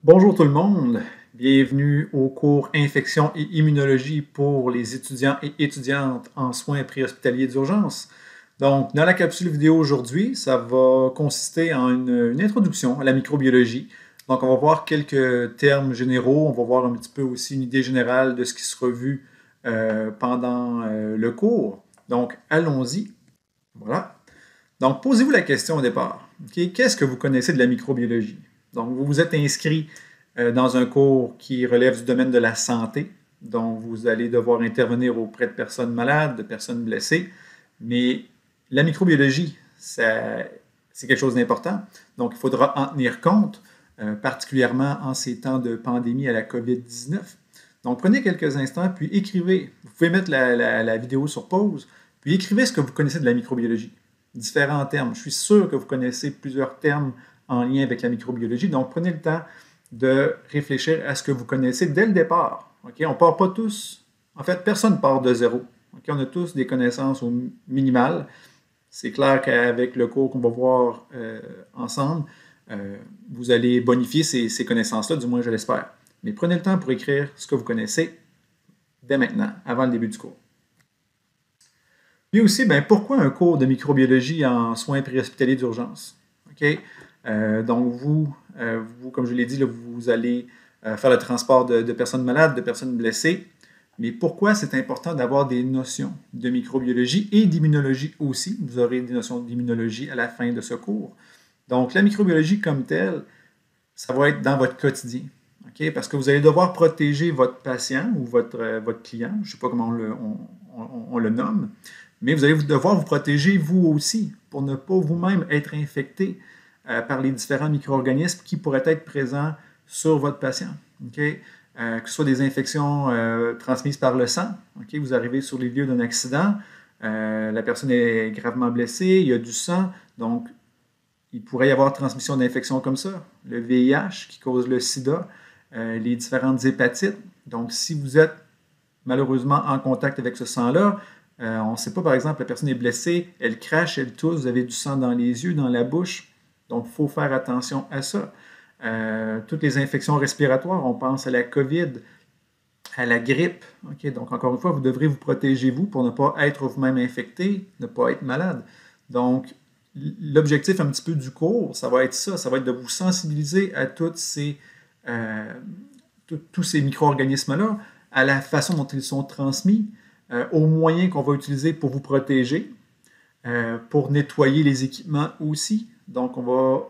Bonjour tout le monde, bienvenue au cours Infection et immunologie pour les étudiants et étudiantes en soins préhospitaliers d'urgence. Donc, dans la capsule vidéo aujourd'hui, ça va consister en une introduction à la microbiologie. Donc, on va voir quelques termes généraux, on va voir un petit peu aussi une idée générale de ce qui sera vu pendant le cours. Donc, allons-y. Voilà. Donc, posez-vous la question au départ. Qu'est-ce que vous connaissez de la microbiologie? Donc, vous vous êtes inscrit dans un cours qui relève du domaine de la santé. Donc, vous allez devoir intervenir auprès de personnes malades, de personnes blessées. Mais la microbiologie, c'est quelque chose d'important. Donc, il faudra en tenir compte, particulièrement en ces temps de pandémie à la COVID-19. Donc, prenez quelques instants, puis écrivez. Vous pouvez mettre la vidéo sur pause, puis écrivez ce que vous connaissez de la microbiologie. Différents termes. Je suis sûr que vous connaissez plusieurs termes en lien avec la microbiologie. Donc, prenez le temps de réfléchir à ce que vous connaissez dès le départ. Okay? On ne part pas tous. En fait, personne ne part de zéro. Okay? On a tous des connaissances au minimal. C'est clair qu'avec le cours qu'on va voir ensemble, vous allez bonifier ces connaissances-là, du moins je l'espère. Mais prenez le temps pour écrire ce que vous connaissez dès maintenant, avant le début du cours. Puis aussi, pourquoi un cours de microbiologie en soins préhospitaliers d'urgence? Okay? Donc, vous, comme je l'ai dit, là, vous allez faire le transport de personnes malades, de personnes blessées. Mais pourquoi c'est important d'avoir des notions de microbiologie et d'immunologie aussi? Vous aurez des notions d'immunologie à la fin de ce cours. Donc, la microbiologie comme telle, ça va être dans votre quotidien. Okay? Parce que vous allez devoir protéger votre patient ou votre client, je ne sais pas comment on le nomme, mais vous allez devoir vous protéger vous aussi pour ne pas vous-même être infecté par les différents micro-organismes qui pourraient être présents sur votre patient. Okay? Que ce soit des infections transmises par le sang. Okay? Vous arrivez sur les lieux d'un accident, la personne est gravement blessée, il y a du sang, donc il pourrait y avoir transmission d'infections comme ça. Le VIH qui cause le sida, les différentes hépatites. Donc, si vous êtes malheureusement en contact avec ce sang-là, on ne sait pas, par exemple, la personne est blessée, elle crache, elle tousse, vous avez du sang dans les yeux, dans la bouche. Donc, il faut faire attention à ça. Toutes les infections respiratoires, on pense à la COVID, à la grippe. Okay? Donc, encore une fois, vous devrez vous protéger, vous, pour ne pas être vous-même infecté, ne pas être malade. Donc, l'objectif un petit peu du cours, ça va être ça. Ça va être de vous sensibiliser à tous ces micro-organismes-là, à la façon dont ils sont transmis, aux moyens qu'on va utiliser pour vous protéger, pour nettoyer les équipements aussi. Donc, on va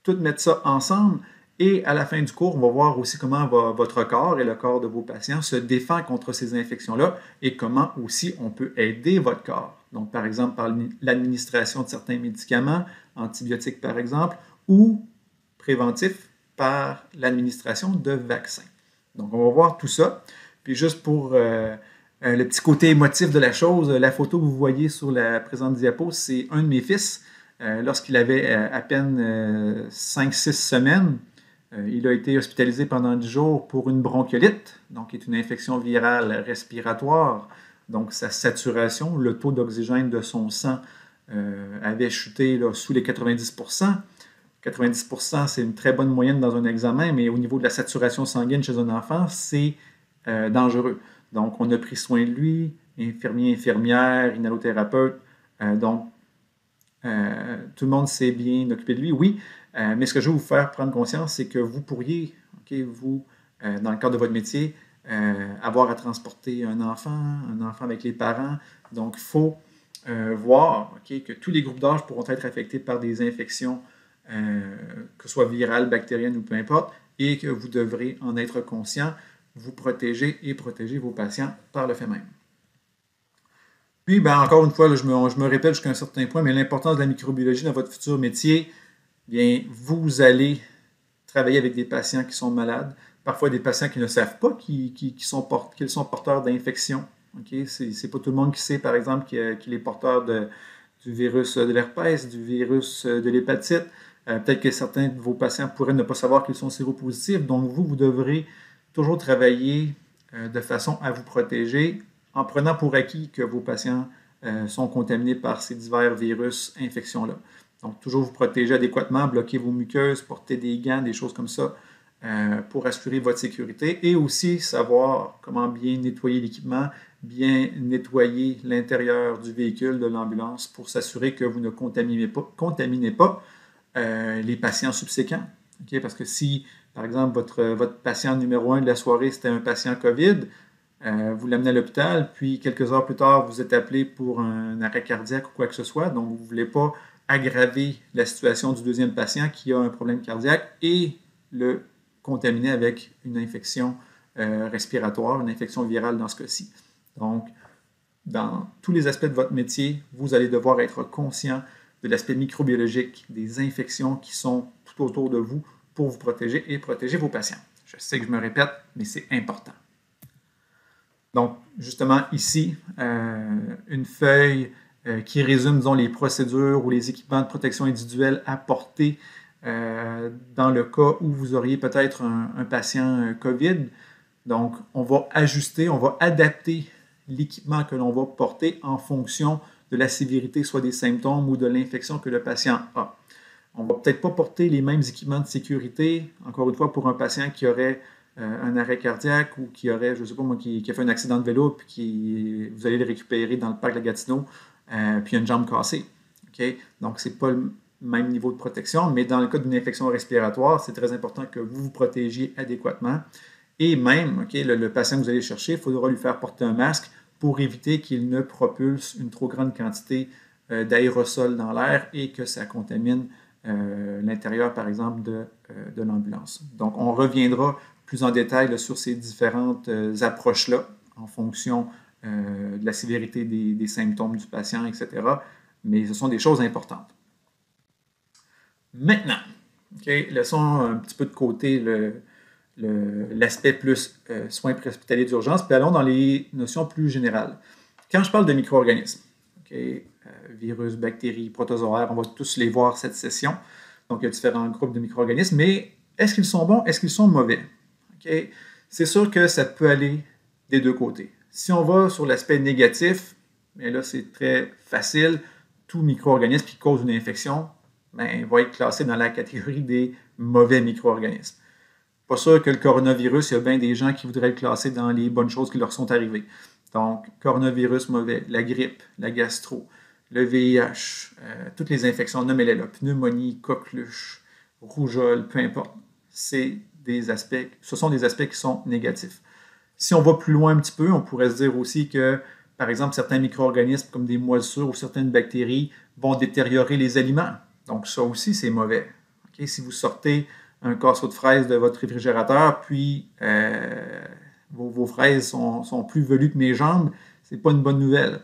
tout mettre ça ensemble et à la fin du cours, on va voir aussi comment votre corps et le corps de vos patients se défend contre ces infections-là et comment aussi on peut aider votre corps. Donc, par exemple, par l'administration de certains médicaments, antibiotiques par exemple, ou préventifs par l'administration de vaccins. Donc, on va voir tout ça. Puis juste pour le petit côté émotif de la chose, la photo que vous voyez sur la présente diapo, c'est un de mes fils. Lorsqu'il avait à peine 5-6 semaines, il a été hospitalisé pendant 10 jours pour une bronchiolite, donc qui est une infection virale respiratoire. Donc sa saturation, le taux d'oxygène de son sang avait chuté là, sous les 90%. 90%, c'est une très bonne moyenne dans un examen, mais au niveau de la saturation sanguine chez un enfant, c'est dangereux. Donc, on a pris soin de lui, infirmier, infirmière, inhalothérapeute. Donc, tout le monde s'est bien occupé de lui, oui. Mais ce que je veux vous faire prendre conscience, c'est que vous pourriez, vous, dans le cadre de votre métier, avoir à transporter un enfant avec les parents. Donc, il faut voir que tous les groupes d'âge pourront être affectés par des infections, que ce soit virales, bactériennes ou peu importe, et que vous devrez en être conscient, vous protéger et protéger vos patients par le fait même. Puis, encore une fois, là, je me répète jusqu'à un certain point, mais l'importance de la microbiologie dans votre futur métier, bien, vous allez travailler avec des patients qui sont malades, parfois des patients qui ne savent pas qu'ils sont porteurs d'infections. Okay? Ce n'est pas tout le monde qui sait, par exemple, qu'il est porteur du virus de l'herpès, du virus de l'hépatite. Peut-être que certains de vos patients pourraient ne pas savoir qu'ils sont séropositifs. Donc, vous devrez toujours travailler de façon à vous protéger en prenant pour acquis que vos patients sont contaminés par ces divers virus, infections-là. Donc, toujours vous protéger adéquatement, bloquer vos muqueuses, porter des gants, des choses comme ça, pour assurer votre sécurité et aussi savoir comment bien nettoyer l'équipement, bien nettoyer l'intérieur du véhicule de l'ambulance pour s'assurer que vous ne contaminez pas les patients subséquents. Okay? Parce que si, par exemple, votre patient numéro 1 de la soirée, c'était un patient COVID, vous l'amenez à l'hôpital, puis quelques heures plus tard, vous êtes appelé pour un arrêt cardiaque ou quoi que ce soit, donc vous ne voulez pas aggraver la situation du deuxième patient qui a un problème cardiaque et le contaminer avec une infection respiratoire, une infection virale dans ce cas-ci. Donc, dans tous les aspects de votre métier, vous allez devoir être conscient de l'aspect microbiologique, des infections qui sont tout autour de vous pour vous protéger et protéger vos patients. Je sais que je me répète, mais c'est important. Donc, justement, ici, une feuille qui résume, disons, les procédures ou les équipements de protection individuelle à porter dans le cas où vous auriez peut-être un patient COVID. Donc, on va ajuster, on va adapter l'équipement que l'on va porter en fonction de la sévérité, soit des symptômes ou de l'infection que le patient a. On ne va peut-être pas porter les mêmes équipements de sécurité, encore une fois, pour un patient qui aurait un arrêt cardiaque ou qui aurait, je ne sais pas moi, qui a fait un accident de vélo, puis vous allez le récupérer dans le parc de la Gatineau, puis il a une jambe cassée. Okay? Donc, ce n'est pas le même niveau de protection, mais dans le cas d'une infection respiratoire, c'est très important que vous vous protégiez adéquatement. Et même, le patient que vous allez chercher, il faudra lui faire porter un masque pour éviter qu'il ne propulse une trop grande quantité d'aérosol dans l'air et que ça contamine l'intérieur, par exemple, de l'ambulance. Donc, on reviendra plus en détail là, sur ces différentes approches-là en fonction de la sévérité des symptômes du patient, etc. Mais ce sont des choses importantes. Maintenant, laissons un petit peu de côté l'aspect plus soins préhospitaliers d'urgence, puis allons dans les notions plus générales. Quand je parle de micro-organismes, virus, bactéries, protozoaires, on va tous les voir cette session. Donc, il y a différents groupes de micro-organismes, mais est-ce qu'ils sont bons, est-ce qu'ils sont mauvais? C'est sûr que ça peut aller des deux côtés. Si on va sur l'aspect négatif, bien là, c'est très facile. Tout micro-organisme qui cause une infection va être classé dans la catégorie des mauvais micro-organismes. Pas sûr que le coronavirus, il y a bien des gens qui voudraient le classer dans les bonnes choses qui leur sont arrivées. Donc, coronavirus mauvais, la grippe, la gastro, le VIH, toutes les infections, nommez-les là, pneumonie, coqueluche, rougeole, peu importe. Ce sont des aspects qui sont négatifs. Si on va plus loin un petit peu, on pourrait se dire aussi que, par exemple, certains micro-organismes comme des moisissures ou certaines bactéries vont détériorer les aliments. Donc, ça aussi, c'est mauvais. Si vous sortez un casseau de fraises de votre réfrigérateur, puis vos fraises sont plus velues que mes jambes, ce n'est pas une bonne nouvelle.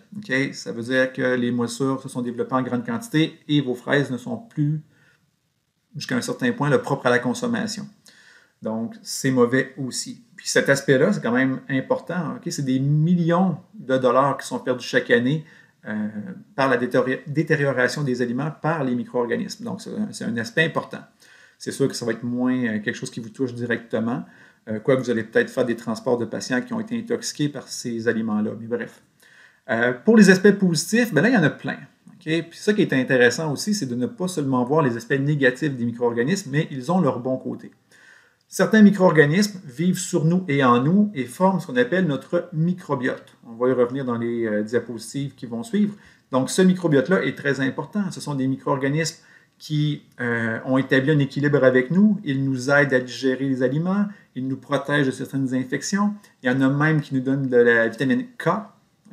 Ça veut dire que les moisissures se sont développées en grande quantité et vos fraises ne sont plus, jusqu'à un certain point, propres à la consommation. Donc, c'est mauvais aussi. Puis cet aspect-là, c'est quand même important. C'est des millions de dollars qui sont perdus chaque année par la détérioration des aliments par les micro-organismes. Donc, c'est un aspect important. C'est sûr que ça va être moins quelque chose qui vous touche directement, quoique vous allez peut-être faire des transports de patients qui ont été intoxiqués par ces aliments-là. Mais bref. Pour les aspects positifs, là, il y en a plein. Puis ça qui est intéressant aussi, c'est de ne pas seulement voir les aspects négatifs des micro-organismes, mais ils ont leur bon côté. Certains micro-organismes vivent sur nous et en nous et forment ce qu'on appelle notre microbiote. On va y revenir dans les diapositives qui vont suivre. Donc, ce microbiote-là est très important. Ce sont des micro-organismes qui ont établi un équilibre avec nous. Ils nous aident à digérer les aliments. Ils nous protègent de certaines infections. Il y en a même qui nous donnent de la vitamine K,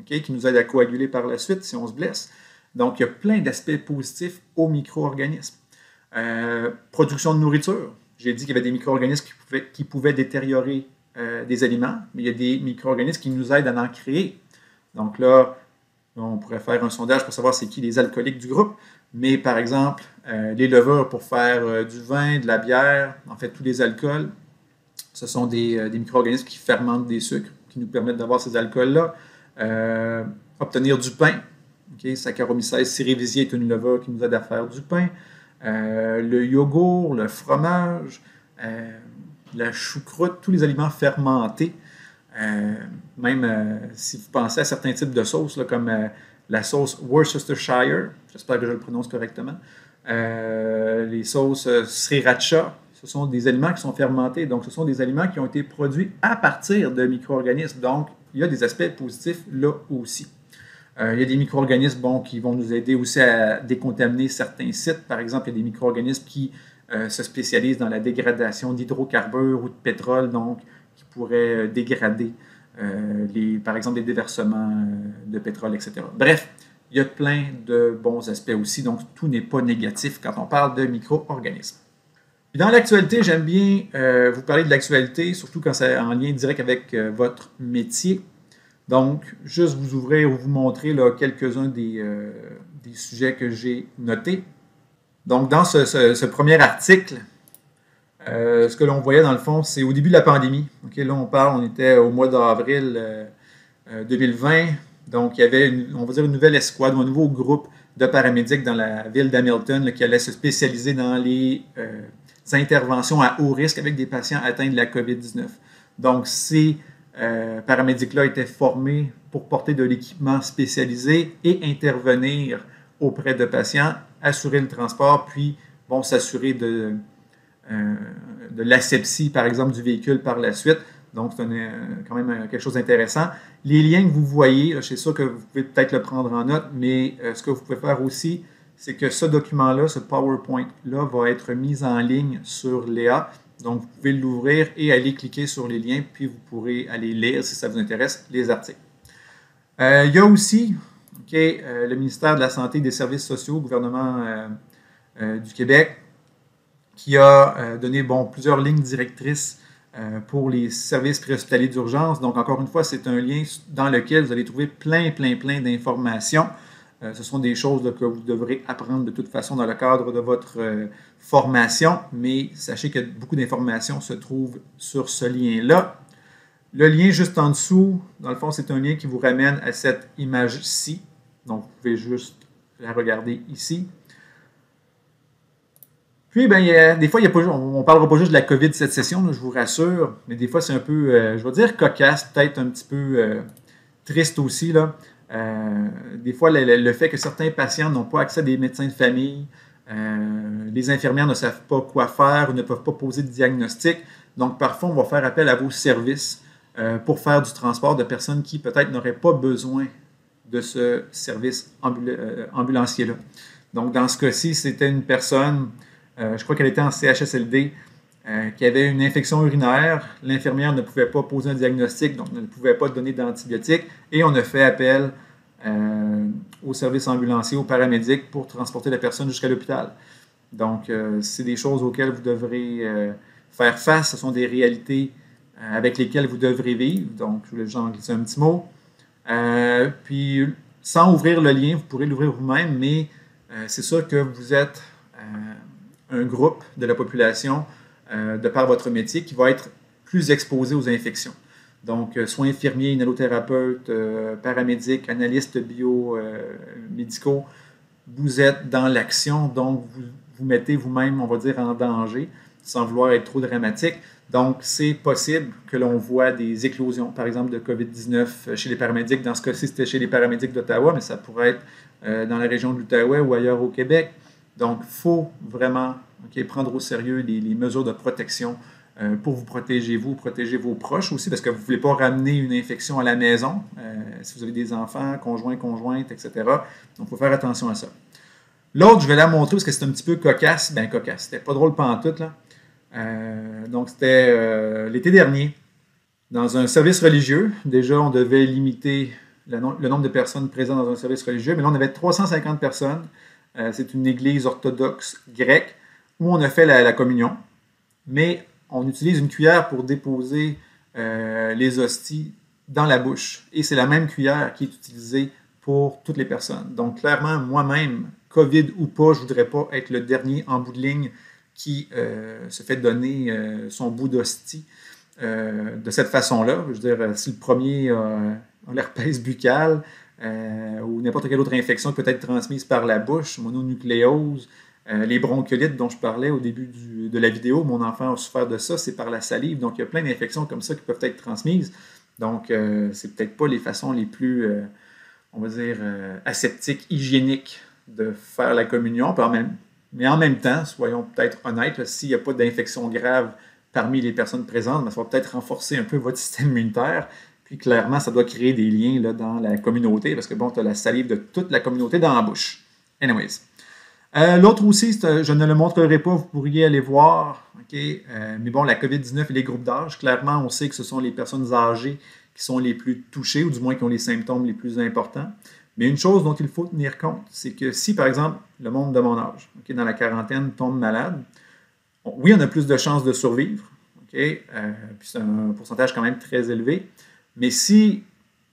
qui nous aide à coaguler par la suite si on se blesse. Donc, il y a plein d'aspects positifs aux micro-organismes. Production de nourriture. J'ai dit qu'il y avait des micro-organismes qui pouvaient détériorer des aliments, mais il y a des micro-organismes qui nous aident à en créer. Donc là, on pourrait faire un sondage pour savoir c'est qui les alcooliques du groupe, mais par exemple, les levures pour faire du vin, de la bière, en fait tous les alcools, ce sont des micro-organismes qui fermentent des sucres, qui nous permettent d'avoir ces alcools-là. Obtenir du pain. Saccharomyces cerevisiae est une levure qui nous aide à faire du pain. Le yogourt, le fromage, la choucroute, tous les aliments fermentés. Même si vous pensez à certains types de sauces, là, comme la sauce Worcestershire, j'espère que je le prononce correctement, les sauces sriracha, ce sont des aliments qui sont fermentés, donc ce sont des aliments qui ont été produits à partir de micro-organismes. Donc, il y a des aspects positifs là aussi. Il y a des micro-organismes qui vont nous aider aussi à décontaminer certains sites. Par exemple, il y a des micro-organismes qui se spécialisent dans la dégradation d'hydrocarbures ou de pétrole, donc qui pourraient dégrader, par exemple, des déversements de pétrole, etc. Bref, il y a plein de bons aspects aussi, donc tout n'est pas négatif quand on parle de micro-organismes. Dans l'actualité, j'aime bien vous parler de l'actualité, surtout quand c'est en lien direct avec votre métier. Donc, juste vous ouvrir ou vous montrer quelques-uns des sujets que j'ai notés. Donc, dans ce premier article, ce que l'on voyait dans le fond, c'est au début de la pandémie. Okay, là, on était au mois d'avril 2020. Donc, il y avait, on va dire, une nouvelle escouade ou un nouveau groupe de paramédics dans la ville d'Hamilton qui allait se spécialiser dans les interventions à haut risque avec des patients atteints de la COVID-19. Donc, ces paramédics-là étaient formés pour porter de l'équipement spécialisé et intervenir auprès de patients, assurer le transport, puis s'assurer de l'asepsie, par exemple, du véhicule par la suite. Donc, c'est quand même quelque chose d'intéressant. Les liens que vous voyez, c'est sûr que vous pouvez peut-être le prendre en note, mais ce que vous pouvez faire aussi, c'est que ce document-là, ce PowerPoint-là, va être mis en ligne sur Léa. Donc, vous pouvez l'ouvrir et aller cliquer sur les liens, puis vous pourrez aller lire, si ça vous intéresse, les articles. Il y a aussi le ministère de la Santé et des Services sociaux, le gouvernement du Québec, qui a donné plusieurs lignes directrices pour les services préhospitaliers d'urgence. Donc, encore une fois, c'est un lien dans lequel vous allez trouver plein d'informations. Ce sont des choses que vous devrez apprendre de toute façon dans le cadre de votre formation, mais sachez que beaucoup d'informations se trouvent sur ce lien-là. Le lien juste en dessous, dans le fond, c'est un lien qui vous ramène à cette image-ci. Donc, vous pouvez juste la regarder ici. Puis, des fois, on ne parlera pas juste de la COVID cette session, là, je vous rassure, mais des fois, c'est un peu, je vais dire cocasse, peut-être un petit peu triste aussi. Là. Des fois, le fait que certains patients n'ont pas accès à des médecins de famille, les infirmières ne savent pas quoi faire ou ne peuvent pas poser de diagnostic. Donc, parfois, on va faire appel à vos services pour faire du transport de personnes qui, peut-être, n'auraient pas besoin de ce service ambulancier-là. Donc, dans ce cas-ci, c'était une personne... je crois qu'elle était en CHSLD, qui avait une infection urinaire. L'infirmière ne pouvait pas poser un diagnostic, donc ne pouvait pas donner d'antibiotiques. Et on a fait appel au service ambulancier, aux paramédics, pour transporter la personne jusqu'à l'hôpital. Donc, c'est des choses auxquelles vous devrez faire face. Ce sont des réalités avec lesquelles vous devrez vivre. Donc, je voulais juste en glisser un petit mot. Puis, sans ouvrir le lien, vous pourrez l'ouvrir vous-même, mais c'est sûr que vous êtes... un groupe de la population, de par votre métier, qui va être plus exposé aux infections. Donc, soins infirmiers, inhalothérapeutes, paramédics, analystes biomédicaux, vous êtes dans l'action, donc vous mettez vous-même, on va dire, en danger, sans vouloir être trop dramatique. Donc, c'est possible que l'on voit des éclosions, par exemple, de COVID-19 chez les paramédics. Dans ce cas-ci, c'était chez les paramédics d'Ottawa, mais ça pourrait être dans la région de l'Outaouais ou ailleurs au Québec. Donc, il faut vraiment prendre au sérieux les mesures de protection pour vous protéger vos proches aussi, parce que vous ne voulez pas ramener une infection à la maison, si vous avez des enfants, conjointes, etc. Donc, il faut faire attention à ça. L'autre, je vais la montrer parce que c'est un petit peu cocasse. Cocasse, c'était pas drôle pantoute, là. Donc, c'était l'été dernier, dans un service religieux. Déjà, on devait limiter le nombre de personnes présentes dans un service religieux, mais là, on avait 350 personnes. C'est une église orthodoxe grecque où on a fait la communion, mais on utilise une cuillère pour déposer les hosties dans la bouche. Et c'est la même cuillère qui est utilisée pour toutes les personnes. Donc, clairement, moi-même, COVID ou pas, je ne voudrais pas être le dernier en bout de ligne qui se fait donner son bout d'hostie de cette façon-là. Je veux dire, si le premier a l'herpès buccale, ou n'importe quelle autre infection peut être transmise par la bouche, mononucléose, les bronchiolites dont je parlais au début de la vidéo, mon enfant a souffert de ça, c'est par la salive. Donc, il y a plein d'infections comme ça qui peuvent être transmises. Donc, c'est peut-être pas les façons les plus, on va dire, aseptiques, hygiéniques de faire la communion. Puis Mais en même temps, soyons peut-être honnêtes, s'il n'y a pas d'infection grave parmi les personnes présentes, ça va peut-être renforcer un peu votre système immunitaire. Puis clairement, ça doit créer des liens là, dans la communauté, parce que bon, tu as la salive de toute la communauté dans la bouche. Anyways. L'autre aussi, je ne le montrerai pas, vous pourriez aller voir. Okay? Mais bon, la COVID-19 et les groupes d'âge, clairement, on sait que ce sont les personnes âgées qui sont les plus touchées, ou du moins qui ont les symptômes les plus importants. Mais une chose dont il faut tenir compte, c'est que si, par exemple, le monde de mon âge, dans la quarantaine, tombe malade, oui, on a plus de chances de survivre, puis c'est un pourcentage quand même très élevé, mais si,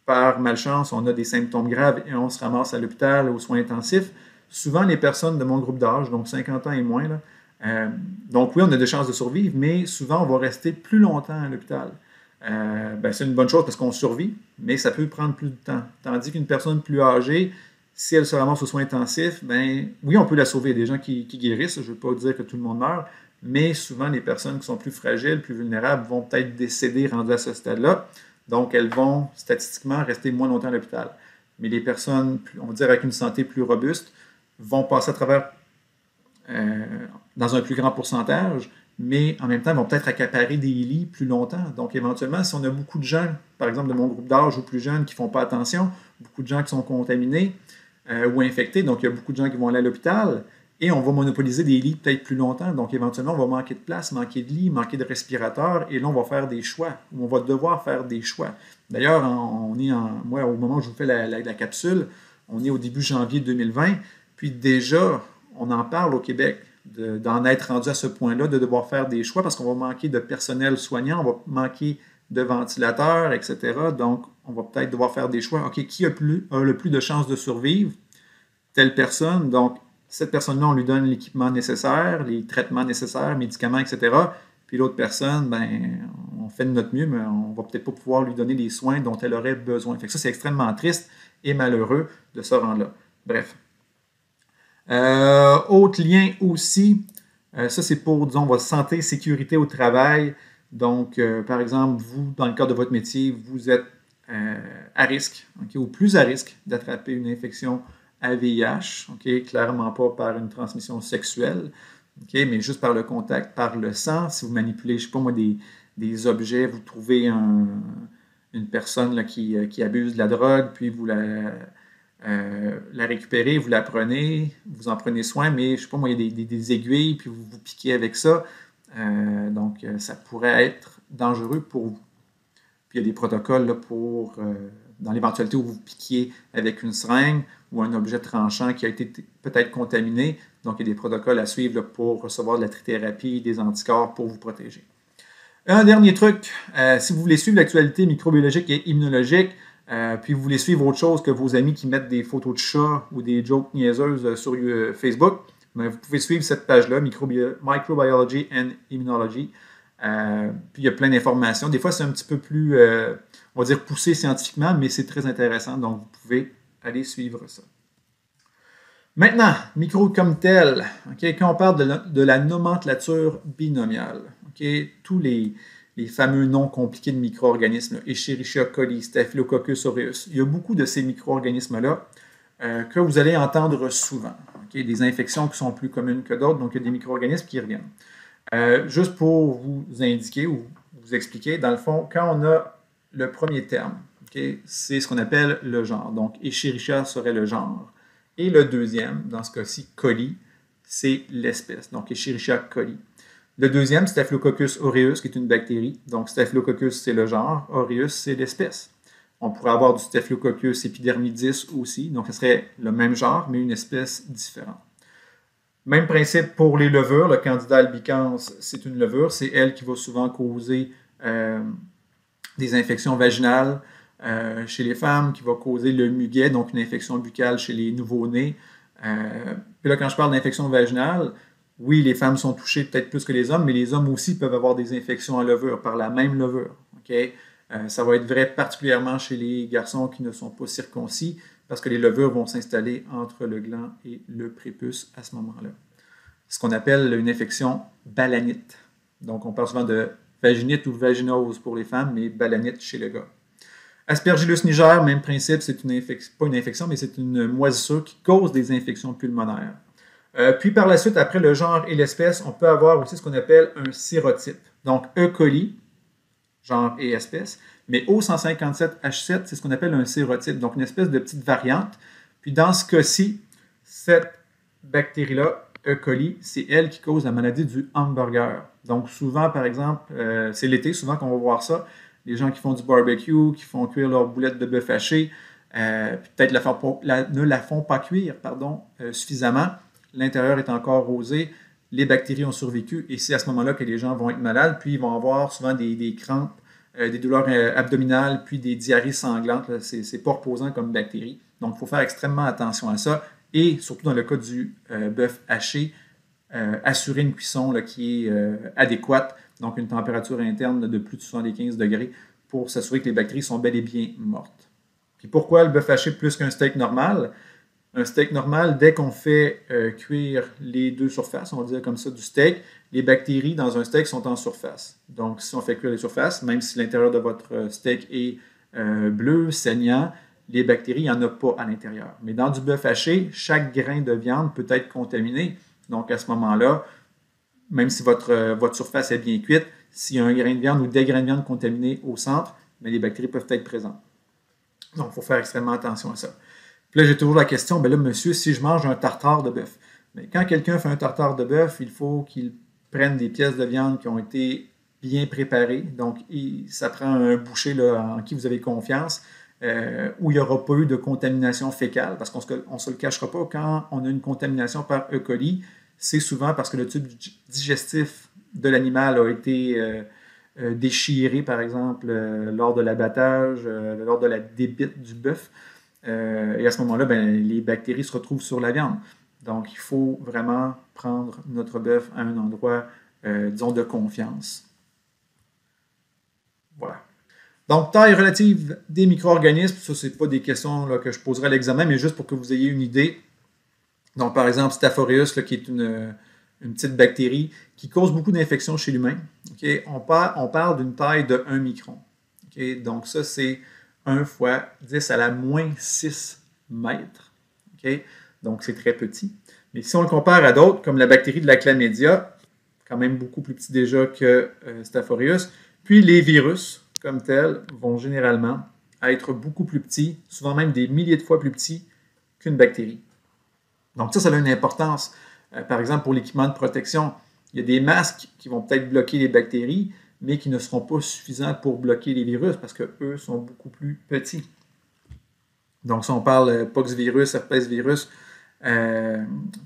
par malchance, on a des symptômes graves et on se ramasse à l'hôpital aux soins intensifs, souvent les personnes de mon groupe d'âge, donc 50 ans et moins, donc oui, on a des chances de survivre, mais souvent on va rester plus longtemps à l'hôpital. C'est une bonne chose parce qu'on survit, mais ça peut prendre plus de temps. Tandis qu'une personne plus âgée, si elle se ramasse aux soins intensifs, oui, on peut la sauver. Il y a des gens qui guérissent, je ne veux pas dire que tout le monde meurt, mais souvent les personnes qui sont plus fragiles, plus vulnérables, vont peut-être décéder rendues à ce stade-là. Donc, elles vont statistiquement rester moins longtemps à l'hôpital. Mais les personnes, on va dire, avec une santé plus robuste, vont passer à travers dans un plus grand pourcentage, mais en même temps, vont peut-être accaparer des lits plus longtemps. Donc, éventuellement, si on a beaucoup de gens, par exemple de mon groupe d'âge ou plus jeunes, qui ne font pas attention, beaucoup de gens qui sont contaminés ou infectés, donc il y a beaucoup de gens qui vont aller à l'hôpital, et on va monopoliser des lits peut-être plus longtemps. Donc, éventuellement, on va manquer de place, manquer de lits, manquer de respirateurs, et là, on va faire des choix, ou on va devoir faire des choix. D'ailleurs, moi, au moment où je vous fais la capsule, on est au début janvier 2020, puis déjà, on en parle au Québec, d'en être rendu à ce point-là, de devoir faire des choix parce qu'on va manquer de personnel soignant, on va manquer de ventilateurs, etc. Donc, on va peut-être devoir faire des choix. OK, qui a le plus de chances de survivre? Telle personne. Donc, cette personne-là, on lui donne l'équipement nécessaire, les traitements nécessaires, médicaments, etc. Puis l'autre personne, on fait de notre mieux, mais on ne va peut-être pas pouvoir lui donner les soins dont elle aurait besoin. Fait que ça, c'est extrêmement triste et malheureux de ce rang-là. Bref. Autre lien aussi, ça c'est pour, disons, votre santé et sécurité au travail. Donc, par exemple, vous, dans le cadre de votre métier, vous êtes à risque, ou plus à risque d'attraper une infection à VIH, clairement pas par une transmission sexuelle, mais juste par le contact, par le sang. Si vous manipulez, je ne sais pas moi, des objets, vous trouvez une personne là, qui abuse de la drogue, puis vous la récupérez, vous la prenez, vous en prenez soin, mais je ne sais pas moi, il y a des aiguilles, puis vous piquez avec ça. Donc, ça pourrait être dangereux pour vous. Puis, il y a des protocoles là, pour, dans l'éventualité où vous piquiez avec une seringue ou un objet tranchant qui a été peut-être contaminé. Donc, il y a des protocoles à suivre là, pour recevoir de la trithérapie, des anticorps pour vous protéger. Un dernier truc, si vous voulez suivre l'actualité microbiologique et immunologique, puis vous voulez suivre autre chose que vos amis qui mettent des photos de chats ou des jokes niaiseuses sur Facebook, vous pouvez suivre cette page-là, Microbiology and Immunology. Puis il y a plein d'informations. Des fois, c'est un petit peu plus, on va dire, poussé scientifiquement, mais c'est très intéressant. Donc, vous pouvez aller suivre ça. Maintenant, micro comme tel, quand on parle de la nomenclature binomiale, tous les fameux noms compliqués de micro-organismes, Escherichia coli, Staphylococcus aureus, il y a beaucoup de ces micro-organismes-là que vous allez entendre souvent. Des infections qui sont plus communes que d'autres, donc il y a des micro-organismes qui reviennent. Juste pour vous indiquer ou vous expliquer, dans le fond, quand on a le premier terme, c'est ce qu'on appelle le genre. Donc, Escherichia serait le genre. Et le deuxième, dans ce cas-ci, coli, c'est l'espèce. Donc, Escherichia coli. Le deuxième, Staphylococcus aureus, qui est une bactérie. Donc, Staphylococcus, c'est le genre. Aureus, c'est l'espèce. On pourrait avoir du Staphylococcus epidermidis aussi. Donc, ce serait le même genre, mais une espèce différente. Même principe pour les levures. Le Candida albicans, c'est une levure. C'est elle qui va souvent causer des infections vaginales chez les femmes, qui va causer le muguet, donc une infection buccale chez les nouveau-nés. Puis là, quand je parle d'infection vaginale, oui, les femmes sont touchées peut-être plus que les hommes, mais les hommes aussi peuvent avoir des infections à levure par la même levure. Ça va être vrai particulièrement chez les garçons qui ne sont pas circoncis, parce que les levures vont s'installer entre le gland et le prépuce à ce moment-là. Ce qu'on appelle une infection balanite. Donc, on parle souvent de vaginite ou vaginose pour les femmes, mais balanite chez le gars. Aspergillus niger, même principe, c'est pas une infection, mais c'est une moisissure qui cause des infections pulmonaires. Puis par la suite, après le genre et l'espèce, on peut avoir aussi ce qu'on appelle un sérotype. Donc E. coli, genre et espèce, mais O157H7, c'est ce qu'on appelle un sérotype, donc une espèce de petite variante. Puis dans ce cas-ci, cette bactérie-là, E. coli, c'est elle qui cause la maladie du hamburger. Donc souvent, par exemple, c'est l'été, souvent qu'on va voir ça, les gens qui font du barbecue, qui font cuire leurs boulettes de bœuf haché, peut-être ne la font pas cuire suffisamment. L'intérieur est encore rosé, les bactéries ont survécu et c'est à ce moment-là que les gens vont être malades, puis ils vont avoir souvent des crampes, des douleurs abdominales, puis des diarrhées sanglantes. C'est pas reposant comme bactérie. Donc, il faut faire extrêmement attention à ça. Et surtout dans le cas du bœuf haché, assurer une cuisson là, qui est adéquate, donc une température interne de plus de 75 degrés pour s'assurer que les bactéries sont bel et bien mortes. Puis pourquoi le bœuf haché plus qu'un steak normal? Un steak normal, dès qu'on fait cuire les deux surfaces, on va dire comme ça, du steak, les bactéries dans un steak sont en surface. Donc, si on fait cuire les surfaces, même si l'intérieur de votre steak est bleu, saignant, les bactéries, il n'y en a pas à l'intérieur. Mais dans du bœuf haché, chaque grain de viande peut être contaminé. Donc, à ce moment-là, même si votre surface est bien cuite, s'il y a un grain de viande ou des grains de viande contaminés au centre, mais les bactéries peuvent être présentes. Donc, il faut faire extrêmement attention à ça. Puis là, j'ai toujours la question, ben là, monsieur, si je mange un tartare de bœuf, mais quand quelqu'un fait un tartare de bœuf, il faut qu'il prenne des pièces de viande qui ont été bien préparées. Donc, ça prend un boucher là, en qui vous avez confiance, où il n'y aura pas eu de contamination fécale, parce qu'on ne se le cachera pas, quand on a une contamination par E. coli, c'est souvent parce que le tube digestif de l'animal a été déchiré, par exemple, lors de l'abattage, lors de la débite du bœuf. Et à ce moment-là, les bactéries se retrouvent sur la viande. Donc, il faut vraiment prendre notre bœuf à un endroit, disons, de confiance. Voilà. Donc, taille relative des micro-organismes, ça, ce n'est pas des questions là, que je poserai à l'examen, mais juste pour que vous ayez une idée. Donc, par exemple, Staph aureus, là, qui est une petite bactérie qui cause beaucoup d'infections chez l'humain. Okay? On parle d'une taille de 1 micron. Okay? Donc, ça, c'est 1 fois 10 à la moins 6 mètres. Okay? Donc, c'est très petit. Mais si on le compare à d'autres, comme la bactérie de la chlamydia, quand même beaucoup plus petit déjà que Staph aureus, puis les virus, comme tels, vont généralement être beaucoup plus petits, souvent même des milliers de fois plus petits qu'une bactérie. Donc ça a une importance. Par exemple, pour l'équipement de protection, il y a des masques qui vont peut-être bloquer les bactéries, mais qui ne seront pas suffisants pour bloquer les virus parce qu'eux sont beaucoup plus petits. Donc si on parle poxvirus, herpesvirus,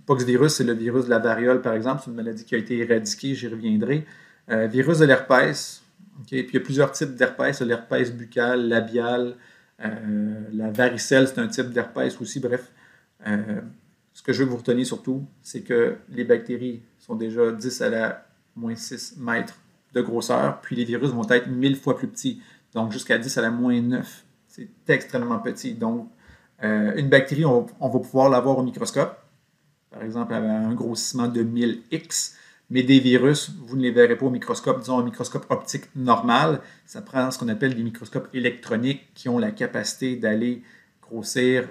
poxvirus, c'est le virus de la variole, par exemple, c'est une maladie qui a été éradiquée, j'y reviendrai. Virus de l'herpès, okay? Puis il y a plusieurs types d'herpès, l'herpès buccal, labial, la varicelle, c'est un type d'herpès aussi, bref. Ce que je veux que vous reteniez surtout, c'est que les bactéries sont déjà 10 à la moins 6 mètres de grosseur, puis les virus vont être 1000 fois plus petits, donc jusqu'à 10 à la moins 9. C'est extrêmement petit. Donc, une bactérie, on va pouvoir l'avoir au microscope, par exemple avec un grossissement de 1000x, mais des virus, vous ne les verrez pas au microscope, disons un microscope optique normal. Ça prend ce qu'on appelle des microscopes électroniques qui ont la capacité d'aller grossir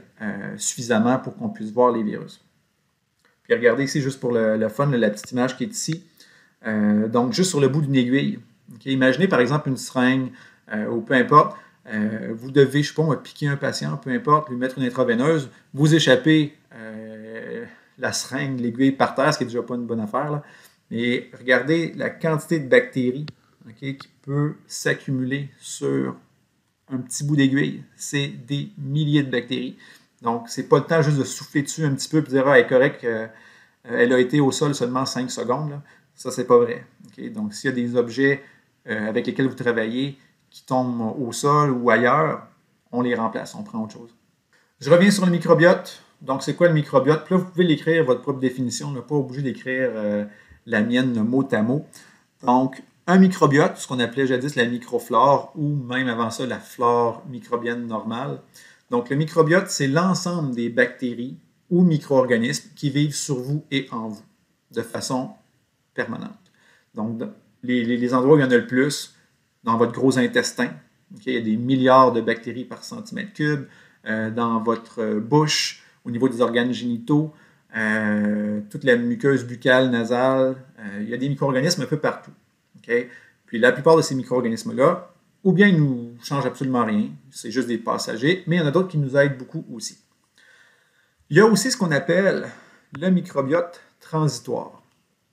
suffisamment pour qu'on puisse voir les virus. Puis regardez ici, juste pour le fun, la petite image qui est ici. Donc, juste sur le bout d'une aiguille. Okay? Imaginez par exemple une seringue ou peu importe. Vous devez, je ne sais pas, piquer un patient, peu importe, lui mettre une intraveineuse. Vous échappez la seringue, l'aiguille par terre, ce qui n'est déjà pas une bonne affaire. Là. Mais regardez la quantité de bactéries qui peut s'accumuler sur un petit bout d'aiguille. C'est des milliers de bactéries. Donc, ce n'est pas le temps juste de souffler dessus un petit peu et de dire « Ah, elle est correcte, elle a été au sol seulement 5 secondes. » Là. Ça, c'est pas vrai. Okay? Donc, s'il y a des objets avec lesquels vous travaillez qui tombent au sol ou ailleurs, on les remplace, on prend autre chose. Je reviens sur le microbiote. Donc, c'est quoi le microbiote? Puis là, vous pouvez l'écrire, votre propre définition. On n'est pas obligé d'écrire la mienne mot à mot. Donc, un microbiote, ce qu'on appelait jadis la microflore, ou même avant ça, la flore microbienne normale. Donc, le microbiote, c'est l'ensemble des bactéries ou micro-organismes qui vivent sur vous et en vous, de façon permanente. Donc, les endroits où il y en a le plus, dans votre gros intestin, okay, il y a des milliards de bactéries par centimètre cube, dans votre bouche, au niveau des organes génitaux, toute la muqueuse buccale, nasale. Il y a des micro-organismes un peu partout. Okay? Puis la plupart de ces micro-organismes-là, ou bien ils ne nous changent absolument rien, c'est juste des passagers, mais il y en a d'autres qui nous aident beaucoup aussi. Il y a aussi ce qu'on appelle le microbiote transitoire.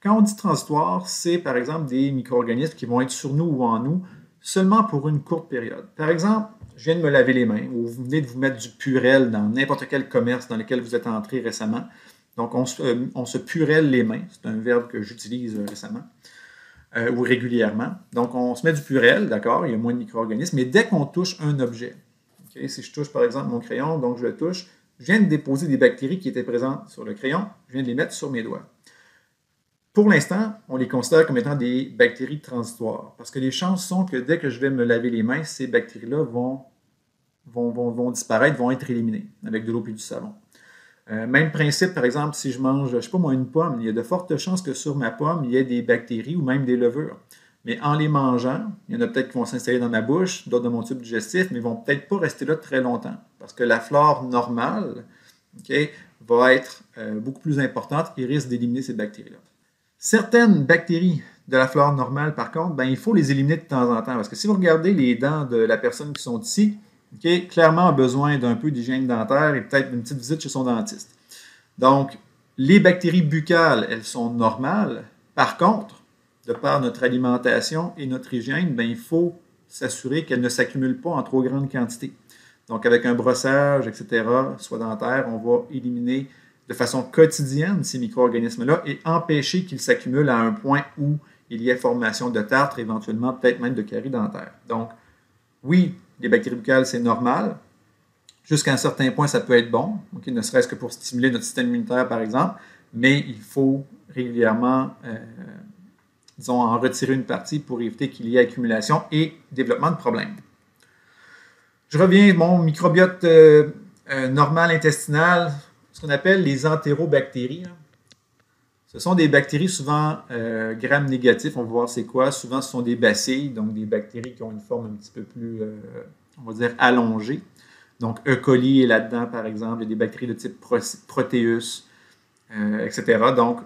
Quand on dit transitoire, c'est par exemple des micro-organismes qui vont être sur nous ou en nous seulement pour une courte période. Par exemple, je viens de me laver les mains ou vous venez de vous mettre du Purell dans n'importe quel commerce dans lequel vous êtes entré récemment. Donc, on se purelle les mains. C'est un verbe que j'utilise récemment ou régulièrement. Donc, on se met du Purell, d'accord, il y a moins de micro-organismes, mais dès qu'on touche un objet, okay, si je touche par exemple mon crayon, donc je le touche, je viens de déposer des bactéries qui étaient présentes sur le crayon, je viens de les mettre sur mes doigts. Pour l'instant, on les considère comme étant des bactéries transitoires, parce que les chances sont que dès que je vais me laver les mains, ces bactéries-là vont disparaître, vont être éliminées avec de l'eau et du savon. Même principe, par exemple, si je mange, je ne sais pas moi, une pomme, il y a de fortes chances que sur ma pomme, il y ait des bactéries ou même des levures. Mais en les mangeant, il y en a peut-être qui vont s'installer dans ma bouche, d'autres dans mon tube digestif, mais ils ne vont peut-être pas rester là très longtemps. Parce que la flore normale, okay, va être beaucoup plus importante et risque d'éliminer ces bactéries-là. Certaines bactéries de la flore normale, par contre, ben, il faut les éliminer de temps en temps. Parce que si vous regardez les dents de la personne qui sont ici, okay, clairement a besoin d'un peu d'hygiène dentaire et peut-être d'une petite visite chez son dentiste. Donc, les bactéries buccales, elles sont normales. Par contre, de par notre alimentation et notre hygiène, ben, il faut s'assurer qu'elles ne s'accumulent pas en trop grande quantité. Donc, avec un brossage, etc., soit dentaire, on va éliminer de façon quotidienne ces micro-organismes-là et empêcher qu'ils s'accumulent à un point où il y ait formation de tartre, éventuellement peut-être même de caries dentaires. Donc, oui, les bactéries buccales, c'est normal. Jusqu'à un certain point, ça peut être bon, okay, ne serait-ce que pour stimuler notre système immunitaire, par exemple, mais il faut régulièrement, disons, en retirer une partie pour éviter qu'il y ait accumulation et développement de problèmes. Je reviens, mon microbiote normal intestinal, ce qu'on appelle les entérobactéries. Ce sont des bactéries souvent gram négatifs, on va voir c'est quoi. Souvent, ce sont des bacilles, donc des bactéries qui ont une forme un petit peu plus, on va dire, allongée. Donc, E. coli est là-dedans, par exemple. Il y a des bactéries de type Proteus, etc. Donc,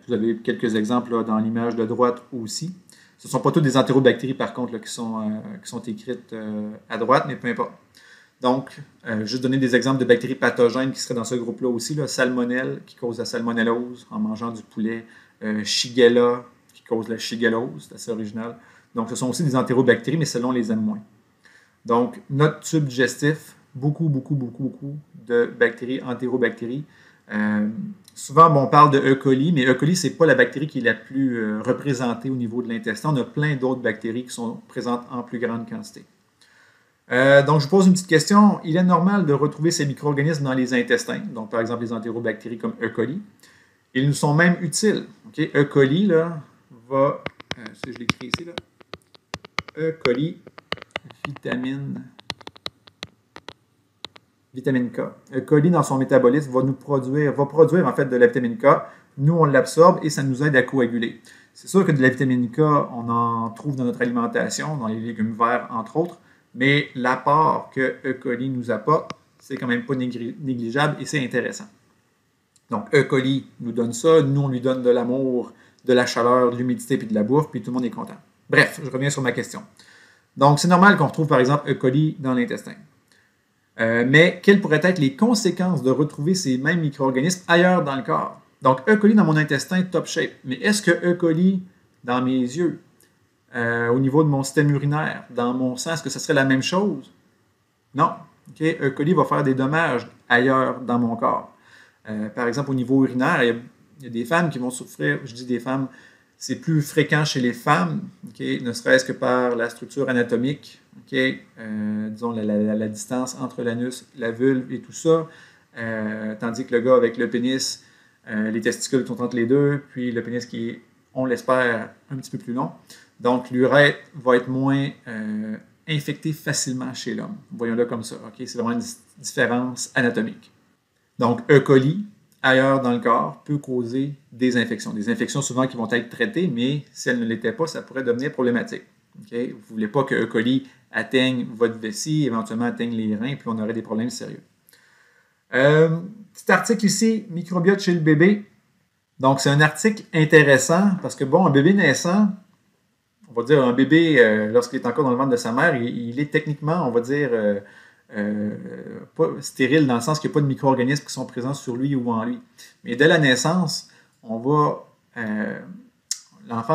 vous avez quelques exemples là, dans l'image de droite aussi. Ce ne sont pas toutes des entérobactéries, par contre, là, qui sont écrites à droite, mais peu importe. Donc, juste donner des exemples de bactéries pathogènes qui seraient dans ce groupe-là aussi. Là, salmonelle, qui cause la salmonellose en mangeant du poulet. Shigella, qui cause la shigellose. C'est assez original. Donc, ce sont aussi des entérobactéries, mais celles-là, on les aime moins. Donc, notre tube digestif, beaucoup de bactéries, entérobactéries. Souvent, bon, on parle de E. coli, mais E. coli, ce n'est pas la bactérie qui est la plus représentée au niveau de l'intestin. On a plein d'autres bactéries qui sont présentes en plus grande quantité. Donc, je vous pose une petite question. Il est normal de retrouver ces micro-organismes dans les intestins, donc par exemple les entérobactéries comme E. coli. Ils nous sont même utiles. Okay? E. coli, là, va, si je l'écris ici, là, E. coli, vitamine K. E. coli, dans son métabolisme, va produire en fait de la vitamine K. Nous, on l'absorbe et ça nous aide à coaguler. C'est sûr que de la vitamine K, on en trouve dans notre alimentation, dans les légumes verts, entre autres, mais l'apport que E. coli nous apporte, c'est quand même pas négligeable et c'est intéressant. Donc, E. coli nous donne ça, nous, on lui donne de l'amour, de la chaleur, de l'humidité puis de la bouffe, puis tout le monde est content. Bref, je reviens sur ma question. Donc, c'est normal qu'on retrouve, par exemple, E. coli dans l'intestin. Mais quelles pourraient être les conséquences de retrouver ces mêmes micro-organismes ailleurs dans le corps? Donc, E. coli dans mon intestin, top shape. Mais est-ce que E. coli dans mes yeux, au niveau de mon système urinaire, dans mon sang, est-ce que ce serait la même chose? Non. Okay? E. coli va faire des dommages ailleurs dans mon corps. Par exemple, au niveau urinaire, il y a des femmes qui vont souffrir, je dis des femmes, c'est plus fréquent chez les femmes, okay? Ne serait-ce que par la structure anatomique, okay? Disons la distance entre l'anus, la vulve et tout ça, tandis que le gars avec le pénis, les testicules sont entre les deux, puis le pénis qui est, on l'espère, un petit peu plus long. Donc, l'urètre va être moins infecté facilement chez l'homme. Voyons-le comme ça. Okay? C'est vraiment une différence anatomique. Donc, E. coli, ailleurs dans le corps, peut causer des infections. Des infections souvent qui vont être traitées, mais si elles ne l'étaient pas, ça pourrait devenir problématique. Okay? Vous ne voulez pas que E. coli atteigne votre vessie, éventuellement atteigne les reins, puis on aurait des problèmes sérieux. Petit article ici, microbiote chez le bébé. Donc, c'est un article intéressant parce que, bon, un bébé naissant, on va dire un bébé, lorsqu'il est encore dans le ventre de sa mère, il est techniquement, on va dire, pas stérile dans le sens qu'il n'y a pas de micro-organismes qui sont présents sur lui ou en lui. Mais dès la naissance, l'enfant,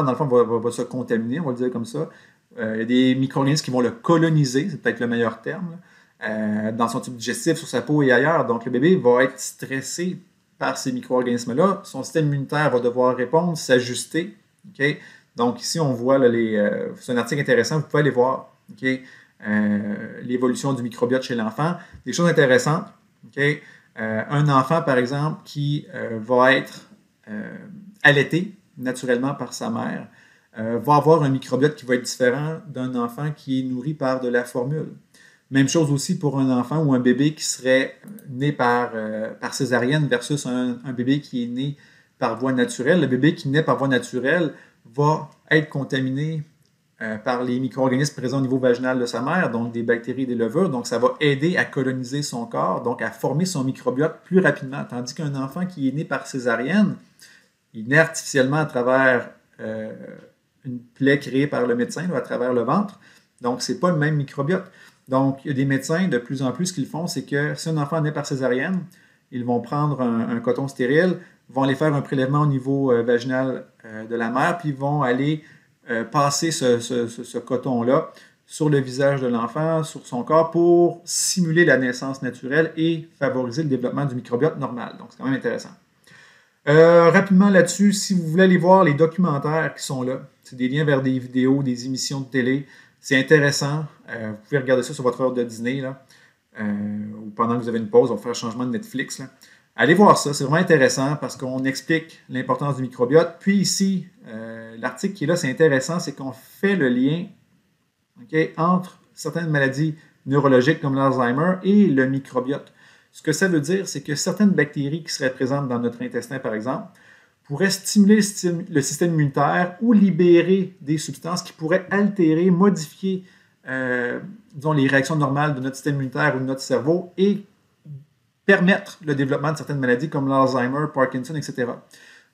dans le fond, va se contaminer, on va le dire comme ça. Il y a des micro-organismes qui vont le coloniser, c'est peut-être le meilleur terme, dans son tube digestif, sur sa peau et ailleurs. Donc, le bébé va être stressé par ces micro-organismes-là. Son système immunitaire va devoir répondre, s'ajuster. Okay? Donc, ici, on voit, c'est un article intéressant, vous pouvez aller voir. Okay? L'évolution du microbiote chez l'enfant. Des choses intéressantes. Okay? Un enfant, par exemple, qui va être allaité naturellement par sa mère, va avoir un microbiote qui va être différent d'un enfant qui est nourri par de la formule. Même chose aussi pour un enfant ou un bébé qui serait né par césarienne versus un bébé qui est né par voie naturelle. Le bébé qui naît par voie naturelle va être contaminé par les micro-organismes présents au niveau vaginal de sa mère, donc des bactéries et des levures. Donc, ça va aider à coloniser son corps, donc à former son microbiote plus rapidement. Tandis qu'un enfant qui est né par césarienne, il naît artificiellement à travers une plaie créée par le médecin, à travers le ventre. Donc, ce n'est pas le même microbiote. Donc, il y a des médecins, de plus en plus, ce qu'ils font, c'est que si un enfant naît par césarienne, ils vont prendre un coton stérile, vont aller faire un prélèvement au niveau vaginal de la mère, puis ils vont aller passer ce coton-là sur le visage de l'enfant, sur son corps, pour simuler la naissance naturelle et favoriser le développement du microbiote normal. Donc, c'est quand même intéressant. Rapidement là-dessus, si vous voulez aller voir les documentaires qui sont là, c'est des liens vers des vidéos, des émissions de télé. C'est intéressant. Vous pouvez regarder ça sur votre heure de dîner, là, ou pendant que vous avez une pause, on va faire un changement de Netflix. Là. Allez voir ça, c'est vraiment intéressant parce qu'on explique l'importance du microbiote. Puis ici, l'article qui est là, c'est intéressant, c'est qu'on fait le lien entre certaines maladies neurologiques comme l'Alzheimer et le microbiote. Ce que ça veut dire, c'est que certaines bactéries qui seraient présentes dans notre intestin, par exemple, pourraient stimuler le système immunitaire ou libérer des substances qui pourraient altérer, modifier disons, les réactions normales de notre système immunitaire ou de notre cerveau et permettre le développement de certaines maladies comme l'Alzheimer, Parkinson, etc.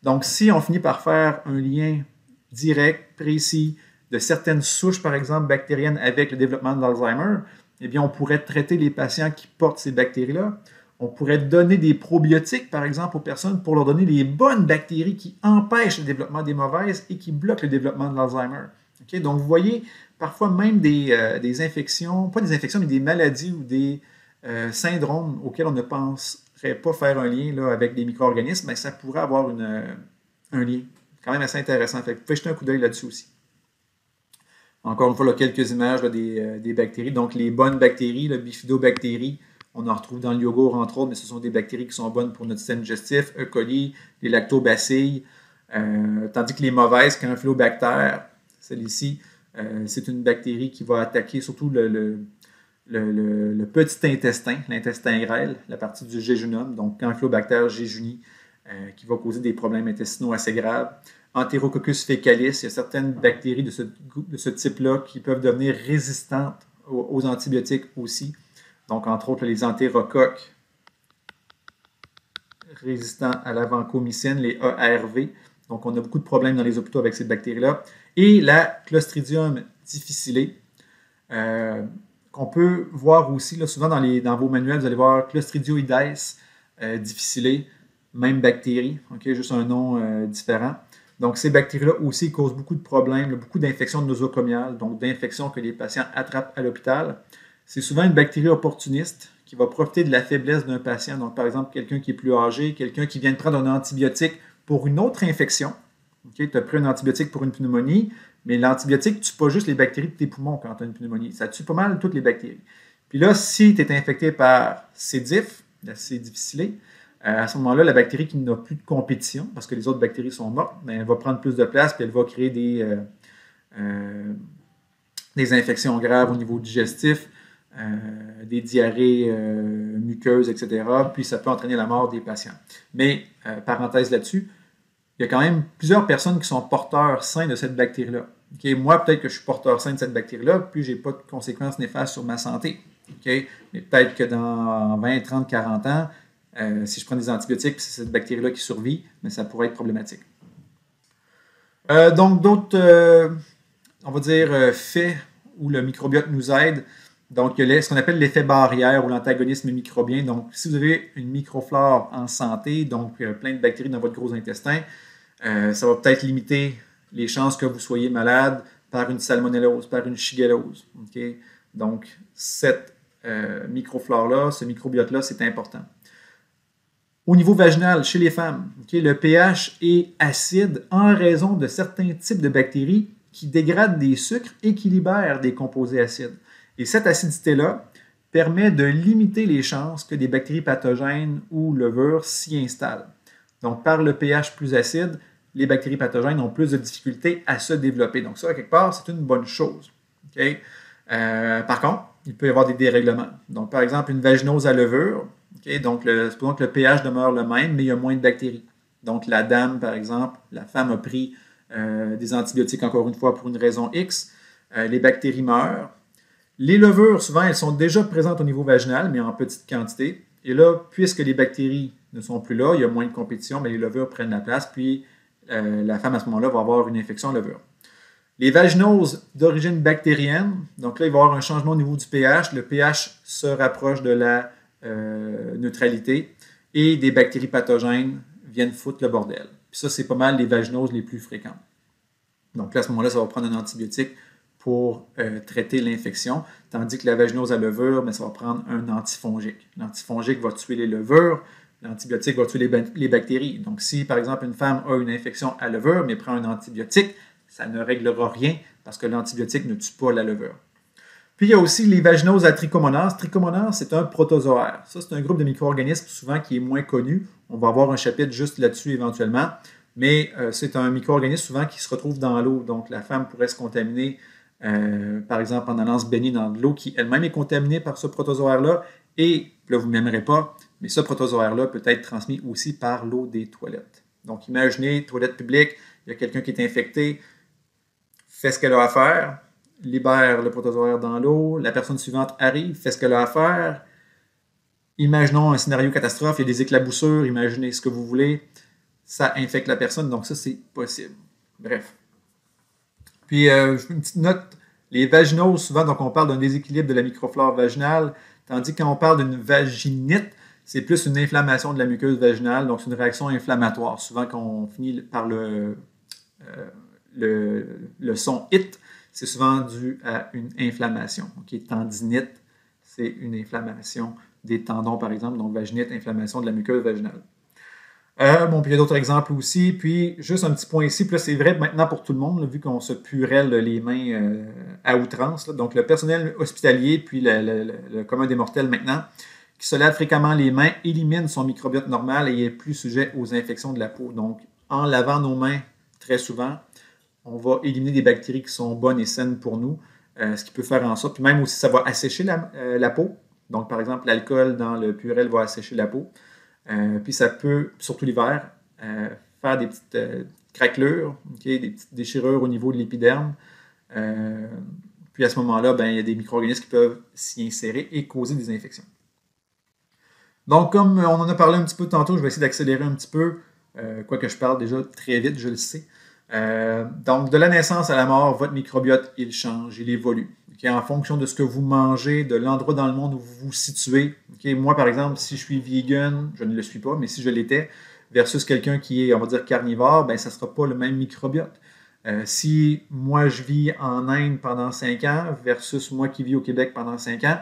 Donc, si on finit par faire un lien direct, précis, de certaines souches, par exemple, bactériennes avec le développement de l'Alzheimer, eh bien, on pourrait traiter les patients qui portent ces bactéries-là. On pourrait donner des probiotiques, par exemple, aux personnes pour leur donner les bonnes bactéries qui empêchent le développement des mauvaises et qui bloquent le développement de l'Alzheimer. Okay? Donc, vous voyez, parfois même des infections, pas des infections, mais des maladies ou des syndromes auxquels on ne penserait pas faire un lien là, avec des micro-organismes, mais ça pourrait avoir un lien. Quand même assez intéressant. Fait que vous pouvez jeter un coup d'œil là-dessus aussi. Encore une fois, là, quelques images là, des bactéries. Donc, les bonnes bactéries, le bifidobactéries, on en retrouve dans le yogourt, entre autres, mais ce sont des bactéries qui sont bonnes pour notre système digestif, E. coli, les lactobacilles, tandis que les mauvaises, Campylobacter, celle-ci, c'est une bactérie qui va attaquer surtout le petit intestin, l'intestin grêle, la partie du jéjunum, donc Campylobacter jejuni, qui va causer des problèmes intestinaux assez graves. Enterococcus fecalis, il y a certaines bactéries de ce type-là qui peuvent devenir résistantes aux antibiotiques aussi. Donc, entre autres, les entérocoques résistants à la vancomycine, les ARV. Donc, on a beaucoup de problèmes dans les hôpitaux avec ces bactéries-là. Et la Clostridium difficile, qu'on peut voir aussi, là, souvent dans vos manuels, vous allez voir Clostridioides difficile, même bactérie, juste un nom différent. Donc, ces bactéries-là aussi causent beaucoup de problèmes, beaucoup d'infections nosocomiales, donc d'infections que les patients attrapent à l'hôpital. C'est souvent une bactérie opportuniste qui va profiter de la faiblesse d'un patient. Donc, par exemple, quelqu'un qui est plus âgé, quelqu'un qui vient de prendre un antibiotique pour une autre infection. Tu as pris un antibiotique pour une pneumonie, mais l'antibiotique ne tue pas juste les bactéries de tes poumons quand tu as une pneumonie. Ça tue pas mal toutes les bactéries. Puis là, si tu es infecté par C. diff, la C. difficile, à ce moment-là, la bactérie qui n'a plus de compétition, parce que les autres bactéries sont mortes, mais elle va prendre plus de place, puis elle va créer des infections graves au niveau digestif, des diarrhées muqueuses, etc. Puis ça peut entraîner la mort des patients. Mais, parenthèse là-dessus, il y a quand même plusieurs personnes qui sont porteurs sains de cette bactérie-là. Okay? Moi, peut-être que je suis porteur sain de cette bactérie-là, puis je n'ai pas de conséquences néfastes sur ma santé. Okay? Mais peut-être que dans 20, 30, 40 ans, Si je prends des antibiotiques, c'est cette bactérie-là qui survit, mais ça pourrait être problématique. Donc, d'autres, on va dire, faits où le microbiote nous aide. Donc, il y a ce qu'on appelle l'effet barrière ou l'antagonisme microbien. Donc, si vous avez une microflore en santé, donc plein de bactéries dans votre gros intestin, ça va peut-être limiter les chances que vous soyez malade par une salmonellose, par une shigellose. Okay? Donc, cette microflore-là, ce microbiote-là, c'est important. Au niveau vaginal, chez les femmes, okay, le pH est acide en raison de certains types de bactéries qui dégradent des sucres et qui libèrent des composés acides. Et cette acidité-là permet de limiter les chances que des bactéries pathogènes ou levures s'y installent. Donc, par le pH plus acide, les bactéries pathogènes ont plus de difficultés à se développer. Donc, ça, quelque part, c'est une bonne chose. Okay? Par contre, il peut y avoir des dérèglements. Donc, par exemple, une vaginose à levure, okay? Donc, supposons que le pH demeure le même, mais il y a moins de bactéries. Donc, la dame, par exemple, la femme a pris des antibiotiques, encore une fois, pour une raison X. Les bactéries meurent. Les levures, souvent, elles sont déjà présentes au niveau vaginal, mais en petite quantité. Et là, puisque les bactéries ne sont plus là, il y a moins de compétition, mais les levures prennent la place, puis la femme, à ce moment-là, va avoir une infection à levure. Les vaginoses d'origine bactérienne, donc là, il va y avoir un changement au niveau du pH. Le pH se rapproche de la neutralité et des bactéries pathogènes viennent foutre le bordel. Puis ça, c'est pas mal les vaginoses les plus fréquentes. Donc là, à ce moment-là, ça va prendre un antibiotique pour traiter l'infection, tandis que la vaginose à levure, bien, ça va prendre un antifongique. L'antifongique va tuer les levures, l'antibiotique va tuer les bactéries. Donc, si, par exemple, une femme a une infection à levure, mais prend un antibiotique, ça ne réglera rien parce que l'antibiotique ne tue pas la levure. Puis, il y a aussi les vaginoses à trichomonas. Trichomonas, c'est un protozoaire. Ça, c'est un groupe de micro-organismes souvent qui est moins connu. On va avoir un chapitre juste là-dessus éventuellement. Mais c'est un micro-organisme souvent qui se retrouve dans l'eau. Donc, la femme pourrait se contaminer, par exemple, en allant se baigner dans de l'eau qui elle-même est contaminée par ce protozoaire-là. Et là, vous ne m'aimerez pas, mais ce protozoaire-là peut être transmis aussi par l'eau des toilettes. Donc, imaginez, toilette publique, il y a quelqu'un qui est infecté, fait ce qu'elle a à faire, libère le protozoaire dans l'eau, la personne suivante arrive, fait ce qu'elle a à faire. Imaginons un scénario catastrophe, il y a des éclaboussures, imaginez ce que vous voulez, ça infecte la personne, donc ça, c'est possible. Bref. Puis, je fais une petite note, les vaginoses, souvent, donc on parle d'un déséquilibre de la microflore vaginale, tandis que quand on parle d'une vaginite, c'est plus une inflammation de la muqueuse vaginale, donc c'est une réaction inflammatoire. Souvent, quand on finit par le son it, c'est souvent dû à une inflammation. Okay? Tendinite, c'est une inflammation des tendons, par exemple, donc vaginite, inflammation de la muqueuse vaginale. Bon, puis il y a d'autres exemples aussi. Puis, juste un petit point ici, puis là, c'est vrai maintenant pour tout le monde, là, vu qu'on se purelle les mains à outrance. Là. Donc, le personnel hospitalier, puis le commun des mortels maintenant, qui se lave fréquemment les mains, élimine son microbiote normal et est plus sujet aux infections de la peau. Donc, en lavant nos mains très souvent, on va éliminer des bactéries qui sont bonnes et saines pour nous, ce qui peut faire en sorte, puis même aussi, ça va assécher la peau. Donc, par exemple, l'alcool dans le purel va assécher la peau. Puis ça peut, surtout l'hiver, faire des petites craquelures, okay, des petites déchirures au niveau de l'épiderme. Puis à ce moment-là, ben, il y a des micro-organismes qui peuvent s'y insérer et causer des infections. Donc, comme on en a parlé un petit peu tantôt, je vais essayer d'accélérer un petit peu, quoique je parle déjà très vite, je le sais. Donc, de la naissance à la mort, votre microbiote, il change, il évolue. Okay? En fonction de ce que vous mangez, de l'endroit dans le monde où vous vous situez. Okay? Moi, par exemple, si je suis vegan, je ne le suis pas, mais si je l'étais, versus quelqu'un qui est, on va dire, carnivore, ben, ça ne sera pas le même microbiote. Si moi, je vis en Inde pendant 5 ans versus moi qui vis au Québec pendant 5 ans,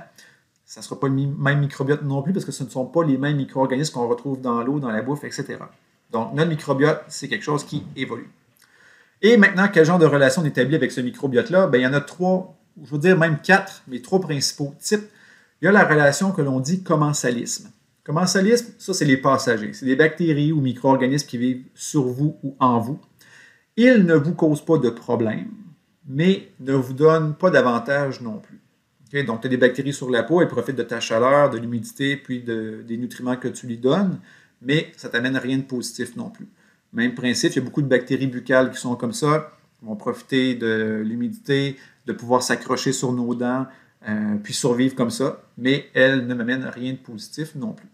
ça ne sera pas le même microbiote non plus parce que ce ne sont pas les mêmes micro-organismes qu'on retrouve dans l'eau, dans la bouffe, etc. Donc, notre microbiote, c'est quelque chose qui évolue. Et maintenant, quel genre de relation on établit avec ce microbiote-là? Bien, il y en a 3, je veux dire même 4, mais 3 principaux types. Il y a la relation que l'on dit commensalisme. Commensalisme, ça, c'est les passagers. C'est des bactéries ou micro-organismes qui vivent sur vous ou en vous. Ils ne vous causent pas de problème, mais ne vous donnent pas d'avantage non plus. Okay? Donc, tu as des bactéries sur la peau, elles profitent de ta chaleur, de l'humidité, puis des nutriments que tu lui donnes, mais ça ne t'amène rien de positif non plus. Même principe, il y a beaucoup de bactéries buccales qui sont comme ça, qui vont profiter de l'humidité, de pouvoir s'accrocher sur nos dents, puis survivre comme ça, mais elles ne m'amènent rien de positif non plus.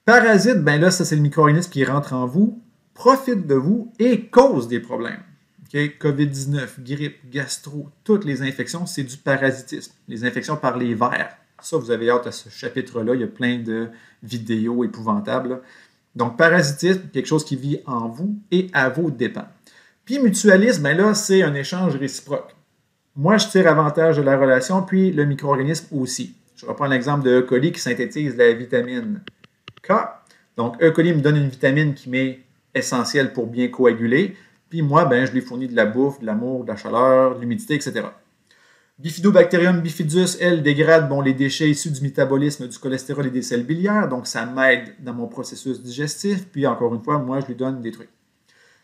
Parasite, ben là, ça c'est le micro-organisme qui rentre en vous, profite de vous et cause des problèmes. Okay? COVID-19, grippe, gastro, toutes les infections, c'est du parasitisme. Les infections par les vers. Ça, vous avez hâte à ce chapitre-là. Il y a plein de vidéos épouvantables, là. Donc, parasitisme, quelque chose qui vit en vous et à vos dépens. Puis, mutualisme, ben là, c'est un échange réciproque. Moi, je tire avantage de la relation, puis le micro-organisme aussi. Je reprends l'exemple de E. coli qui synthétise la vitamine K. Donc, E. coli me donne une vitamine qui m'est essentielle pour bien coaguler. Puis moi, ben, je lui fournis de la bouffe, de l'amour, de la chaleur, de l'humidité, etc. Bifidobacterium bifidus, elle, dégrade les déchets issus du métabolisme du cholestérol et des sels biliaires. Donc, ça m'aide dans mon processus digestif. Puis, encore une fois, moi, je lui donne des trucs.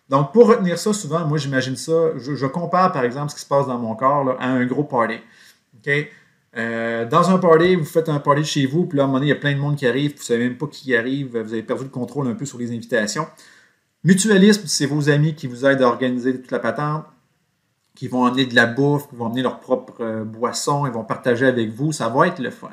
Donc, pour retenir ça, souvent, moi, j'imagine ça. Je compare, par exemple, ce qui se passe dans mon corps là, à un gros party. Okay? Dans un party, vous faites un party chez vous, puis là, à un moment donné, il y a plein de monde qui arrive, vous ne savez même pas qui arrive, vous avez perdu le contrôle un peu sur les invitations. Mutualisme, c'est vos amis qui vous aident à organiser toute la patente, qui vont emmener de la bouffe, qui vont emmener leur propre boisson, ils vont partager avec vous, ça va être le fun.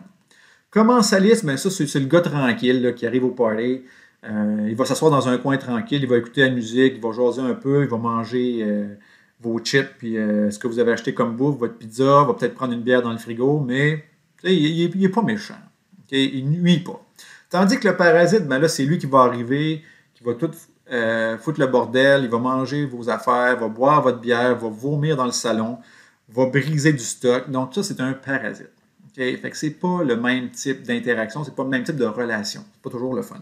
Commensalisme, ben ça, c'est le gars tranquille là, qui arrive au party, il va s'asseoir dans un coin tranquille, il va écouter la musique, il va jaser un peu, il va manger vos chips, puis ce que vous avez acheté comme bouffe, votre pizza, va peut-être prendre une bière dans le frigo, mais il n'est pas méchant. Okay? Il ne nuit pas. Tandis que le parasite, ben là, c'est lui qui va arriver, qui va tout foutre le bordel, il va manger vos affaires, va boire votre bière, va vomir dans le salon, va briser du stock. Donc, ça, c'est un parasite. Okay? Fait que c'est pas le même type d'interaction, c'est pas le même type de relation. C'est pas toujours le fun.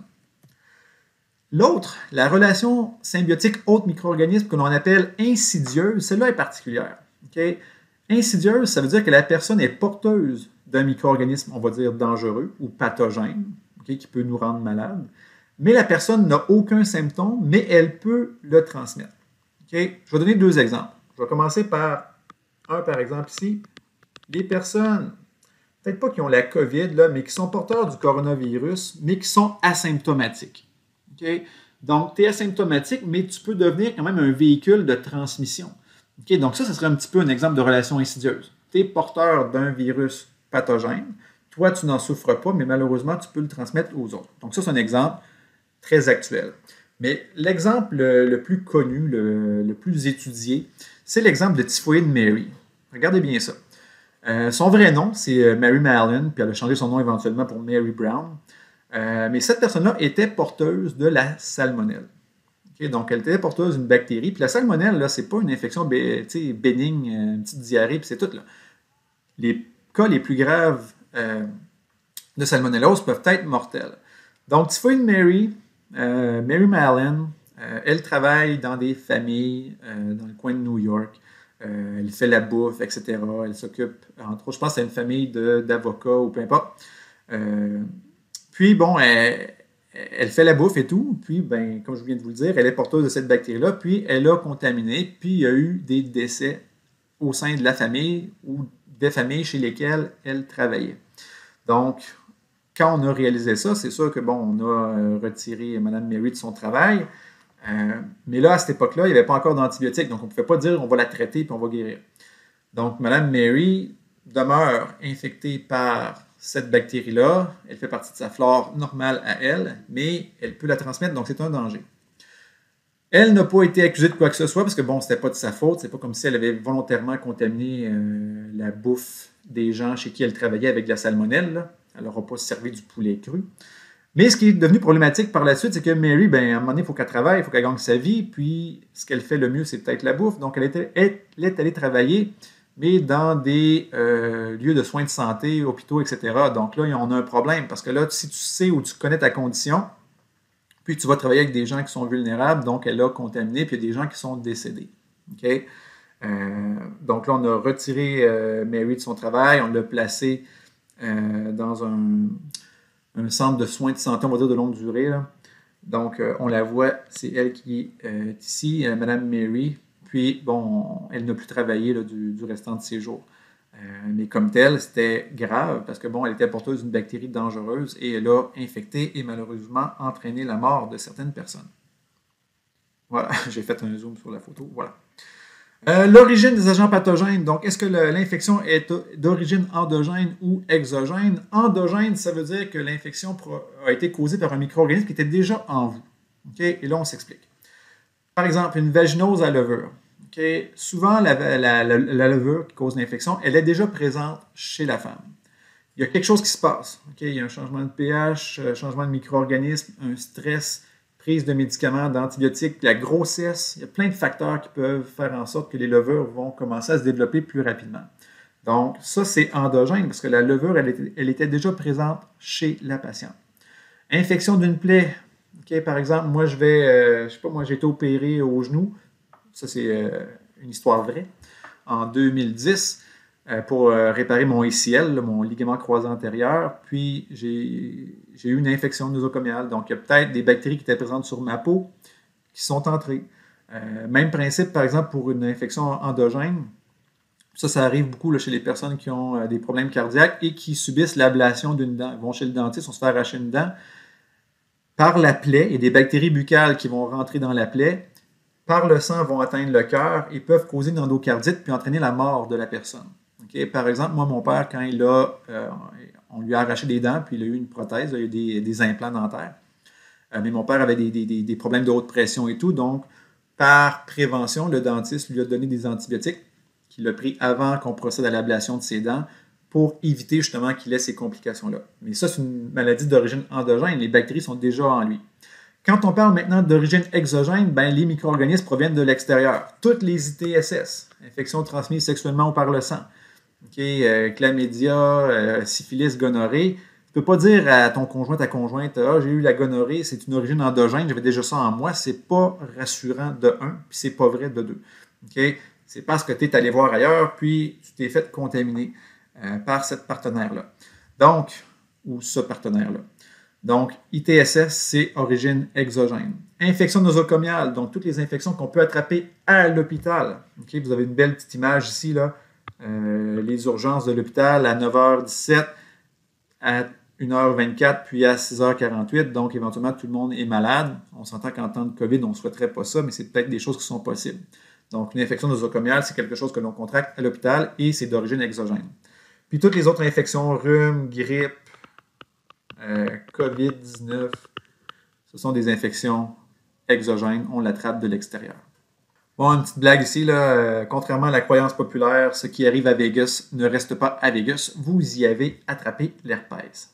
L'autre, la relation symbiotique autre micro-organisme que l'on appelle insidieuse, celle-là est particulière. Okay? Insidieuse, ça veut dire que la personne est porteuse d'un micro-organisme, on va dire dangereux ou pathogène, okay, qui peut nous rendre malades. Mais la personne n'a aucun symptôme, mais elle peut le transmettre. Okay? Je vais donner deux exemples. Je vais commencer par un, par exemple, ici. Les personnes, peut-être pas qui ont la COVID, là, mais qui sont porteurs du coronavirus, mais qui sont asymptomatiques. Okay? Donc, tu es asymptomatique, mais tu peux devenir quand même un véhicule de transmission. Okay? Donc, ça serait un petit peu un exemple de relation insidieuse. Tu es porteur d'un virus pathogène. Toi, tu n'en souffres pas, mais malheureusement, tu peux le transmettre aux autres. Donc, ça, c'est un exemple très actuel. Mais l'exemple le plus connu, le plus étudié, c'est l'exemple de Typhoïde Mary. Regardez bien ça. Son vrai nom, c'est Mary Mallon, puis elle a changé son nom éventuellement pour Mary Brown. Mais cette personne-là était porteuse de la salmonelle. Okay? Donc, elle était porteuse d'une bactérie. Puis la salmonelle, ce n'est pas une infection bénigne, une petite diarrhée, puis c'est tout. Là. Les cas les plus graves de salmonellose peuvent être mortels. Donc, Typhoïde Mary, Mary Mallon, elle travaille dans des familles dans le coin de New York. Elle fait la bouffe, etc. Elle s'occupe, entre autres, je pense que c'est une famille d'avocats ou peu importe. Puis, elle fait la bouffe et tout. Puis, comme je viens de vous le dire, elle est porteuse de cette bactérie-là. Puis, elle a contaminé. Puis, il y a eu des décès au sein de la famille ou des familles chez lesquelles elle travaillait. Donc, quand on a réalisé ça, c'est sûr que, on a retiré Mme Mary de son travail. Mais là, à cette époque-là, il n'y avait pas encore d'antibiotiques. Donc, on ne pouvait pas dire on va la traiter puis on va guérir. Donc, Mme Mary demeure infectée par cette bactérie-là. Elle fait partie de sa flore normale à elle, mais elle peut la transmettre, donc c'est un danger. Elle n'a pas été accusée de quoi que ce soit, parce que ce n'était pas de sa faute. C'est pas comme si elle avait volontairement contaminé la bouffe des gens chez qui elle travaillait avec de la salmonelle. Là. Elle n'aura pas servi du poulet cru. Mais ce qui est devenu problématique par la suite, c'est que Mary, à un moment donné, il faut qu'elle travaille, il faut qu'elle gagne sa vie, puis ce qu'elle fait le mieux, c'est peut-être la bouffe. Donc, elle est allée travailler, mais dans des lieux de soins de santé, hôpitaux, etc. Donc là, on a un problème, parce que là, si tu sais ou tu connais ta condition, puis tu vas travailler avec des gens qui sont vulnérables, donc elle a contaminé, puis il y a des gens qui sont décédés. Okay? Donc là, on a retiré Mary de son travail, on l'a placée dans un centre de soins de santé, on va dire de longue durée. Là. Donc, on la voit, c'est elle qui est ici, Mme Mary. Puis, elle n'a plus travaillé là, du restant de ses jours. Mais comme telle, c'était grave parce que, elle était porteuse d'une bactérie dangereuse et elle a infecté et malheureusement entraîné la mort de certaines personnes. Voilà, j'ai fait un zoom sur la photo. Voilà. L'origine des agents pathogènes, donc est-ce que l'infection est d'origine endogène ou exogène? Endogène, ça veut dire que l'infection a été causée par un micro-organisme qui était déjà en vous. Okay? Et là, on s'explique. Par exemple, une vaginose à levure. Okay? Souvent, la levure qui cause l'infection, elle est déjà présente chez la femme. Il y a quelque chose qui se passe. Okay? Il y a un changement de pH, un changement de micro-organisme, un stress, prise de médicaments, d'antibiotiques, la grossesse. Il y a plein de facteurs qui peuvent faire en sorte que les levures vont commencer à se développer plus rapidement. Donc, ça, c'est endogène parce que la levure, elle était déjà présente chez la patiente. Infection d'une plaie. Okay, par exemple, moi, je sais pas, moi, j'ai été opéré au genou. Ça, c'est une histoire vraie. En 2010, pour réparer mon ACL, mon ligament croisé antérieur. Puis, j'ai eu une infection nosocomiale. Donc, il y a peut-être des bactéries qui étaient présentes sur ma peau qui sont entrées. Même principe, par exemple, pour une infection endogène. Ça arrive beaucoup là, chez les personnes qui ont des problèmes cardiaques et qui subissent l'ablation d'une dent. Ils vont chez le dentiste, on se fait arracher une dent. Par la plaie, il y a des bactéries buccales qui vont rentrer dans la plaie. Par le sang, vont atteindre le cœur et peuvent causer une endocardite puis entraîner la mort de la personne. Okay? Par exemple, moi, mon père, quand on lui a arraché des dents, puis il a eu une prothèse, il y a eu des implants dentaires. Mais mon père avait des problèmes de haute pression et tout, donc par prévention, le dentiste lui a donné des antibiotiques qu'il a pris avant qu'on procède à l'ablation de ses dents pour éviter justement qu'il ait ces complications-là. Mais ça, c'est une maladie d'origine endogène. Les bactéries sont déjà en lui. Quand on parle maintenant d'origine exogène, ben, les micro-organismes proviennent de l'extérieur. Toutes les ITSS, infections transmises sexuellement ou par le sang, chlamydia, syphilis, gonorrhée, tu ne peux pas dire à ton conjoint, ta conjointe, ah, j'ai eu la gonorrhée, c'est une origine endogène, j'avais déjà ça en moi. C'est pas rassurant de un, puis c'est pas vrai de deux. Okay? C'est parce que tu es allé voir ailleurs, puis tu t'es fait contaminer par cette partenaire-là. Donc, ou ce partenaire-là. Donc, ITSS, c'est origine exogène. Infection nosocomiale, donc toutes les infections qu'on peut attraper à l'hôpital. Okay? Vous avez une belle petite image ici, là. Les urgences de l'hôpital à 9h17, à 1h24, puis à 6h48. Donc, éventuellement, tout le monde est malade. On s'entend qu'en temps de COVID, on ne souhaiterait pas ça, mais c'est peut-être des choses qui sont possibles. Donc, une infection nosocomiale, c'est quelque chose que l'on contracte à l'hôpital et c'est d'origine exogène. Puis toutes les autres infections, rhume, grippe, COVID-19, ce sont des infections exogènes. On l'attrape de l'extérieur. Bon, une petite blague ici, là. Contrairement à la croyance populaire, ce qui arrive à Vegas ne reste pas à Vegas. Vous y avez attrapé l'herpès.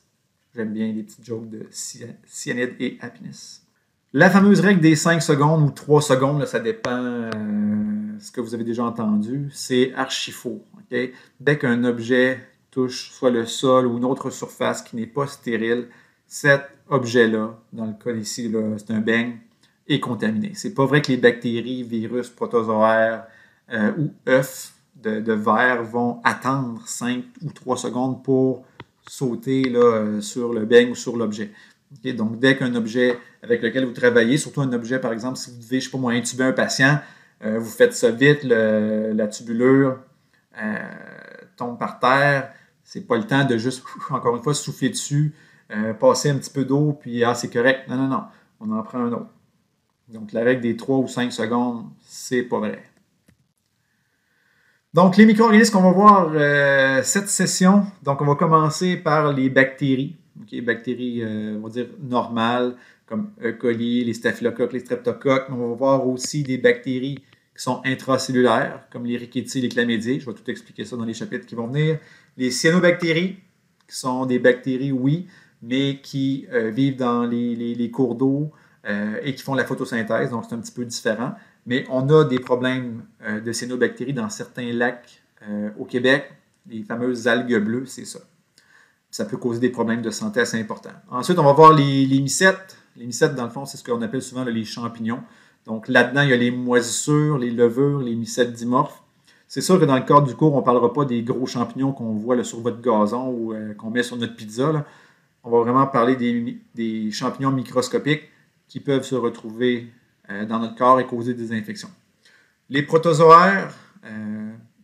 J'aime bien les petites jokes de cyanide et happiness. La fameuse règle des 5 secondes ou 3 secondes, là, ça dépend ce que vous avez déjà entendu, c'est archi faux. Okay? Dès qu'un objet touche soit le sol ou une autre surface qui n'est pas stérile, cet objet-là, dans le cas ici, c'est un beigne, est contaminé. C'est pas vrai que les bactéries, virus, protozoaires ou œufs de verre vont attendre 5 ou 3 secondes pour sauter là, sur le beigne ou sur l'objet. Okay? Donc, dès qu'un objet avec lequel vous travaillez, surtout un objet, par exemple, si vous devez, je sais pas moi, intuber un patient, vous faites ça vite, la tubulure tombe par terre, c'est pas le temps de juste, encore une fois, souffler dessus, passer un petit peu d'eau, puis c'est correct. Non, non, non, on en prend un autre. Donc, la règle des 3 ou 5 secondes, c'est pas vrai. Donc, les micro-organismes qu'on va voir cette session, donc on va commencer par les bactéries. Okay, bactéries, on va dire, normales, comme E. coli, les staphylocoques, les streptocoques. On va voir aussi des bactéries qui sont intracellulaires, comme les rickettsia, les chlamydia. Je vais tout expliquer ça dans les chapitres qui vont venir. Les cyanobactéries, qui sont des bactéries, oui, mais qui vivent dans les cours d'eau et qui font la photosynthèse, donc c'est un petit peu différent. Mais on a des problèmes de cyanobactéries dans certains lacs au Québec. Les fameuses algues bleues, c'est ça. Ça peut causer des problèmes de santé assez importants. Ensuite, on va voir les mycètes. Les mycètes, dans le fond, c'est ce qu'on appelle souvent les champignons. Donc là-dedans, il y a les moisissures, les levures, les mycètes dimorphes. C'est sûr que dans le cadre du cours, on ne parlera pas des gros champignons qu'on voit là, sur votre gazon ou qu'on met sur notre pizza. Là. On va vraiment parler des champignons microscopiques qui peuvent se retrouver dans notre corps et causer des infections. Les protozoaires,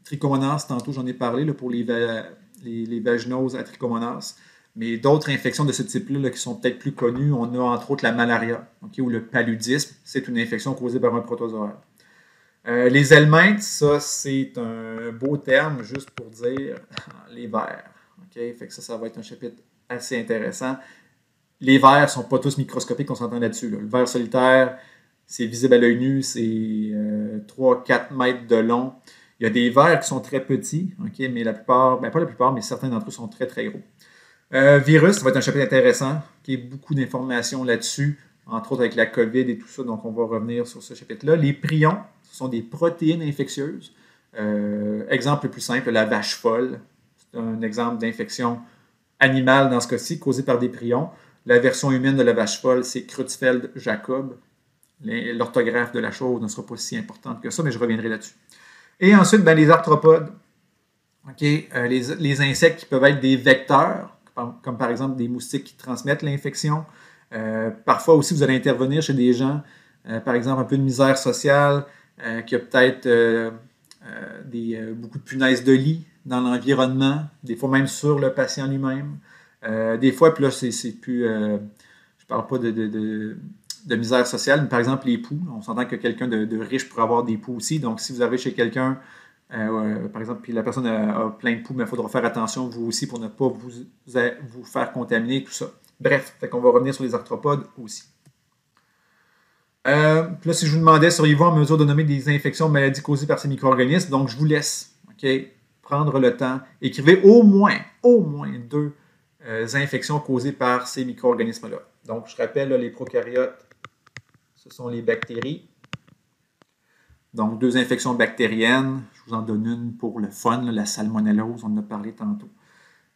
trichomonas, tantôt j'en ai parlé là, pour les vaginoses à trichomonas, mais d'autres infections de ce type-là là, qui sont peut-être plus connues, on a entre autres la malaria, okay, ou le paludisme, c'est une infection causée par un protozoaire. Les helminths, ça, c'est un beau terme juste pour dire les vers. Okay? Fait que ça va être un chapitre assez intéressant. Les vers ne sont pas tous microscopiques, on s'entend là-dessus. Là. Le ver solitaire, c'est visible à l'œil nu, c'est 3-4 mètres de long. Il y a des vers qui sont très petits, okay? Mais la plupart, pas la plupart, mais certains d'entre eux sont très, très gros. Virus, ça va être un chapitre intéressant, qui a beaucoup d'informations là-dessus, entre autres avec la COVID et tout ça, donc on va revenir sur ce chapitre-là. Les prions, ce sont des protéines infectieuses. Exemple le plus simple, la vache folle. C'est un exemple d'infection animale dans ce cas-ci, causée par des prions. La version humaine de la vache folle, c'est Creutzfeldt-Jakob. L'orthographe de la chose ne sera pas si importante que ça, mais je reviendrai là-dessus. Et ensuite, les arthropodes. Okay? Les insectes qui peuvent être des vecteurs, comme par exemple des moustiques qui transmettent l'infection. Parfois aussi, vous allez intervenir chez des gens, par exemple, un peu de misère sociale, qui a peut-être beaucoup de punaises de lit dans l'environnement, des fois même sur le patient lui-même. Des fois, puis là, c'est plus... je parle pas de misère sociale, mais par exemple, les poux. On s'entend que quelqu'un de riche pourrait avoir des poux aussi. Donc, si vous arrivez chez quelqu'un, par exemple, puis la personne a plein de poux, mais il faudra faire attention, vous aussi, pour ne pas vous faire contaminer, tout ça. Bref, on va revenir sur les arthropodes aussi. Puis là, si je vous demandais, seriez-vous en mesure de nommer des infections, maladies causées par ces micro-organismes? Donc, je vous laisse prendre le temps. Écrivez au moins 2 infections causées par ces micro-organismes-là. Donc, je rappelle, là, les prokaryotes, ce sont les bactéries. Donc, 2 infections bactériennes. Je vous en donne une pour le fun, là, la salmonellose, on en a parlé tantôt.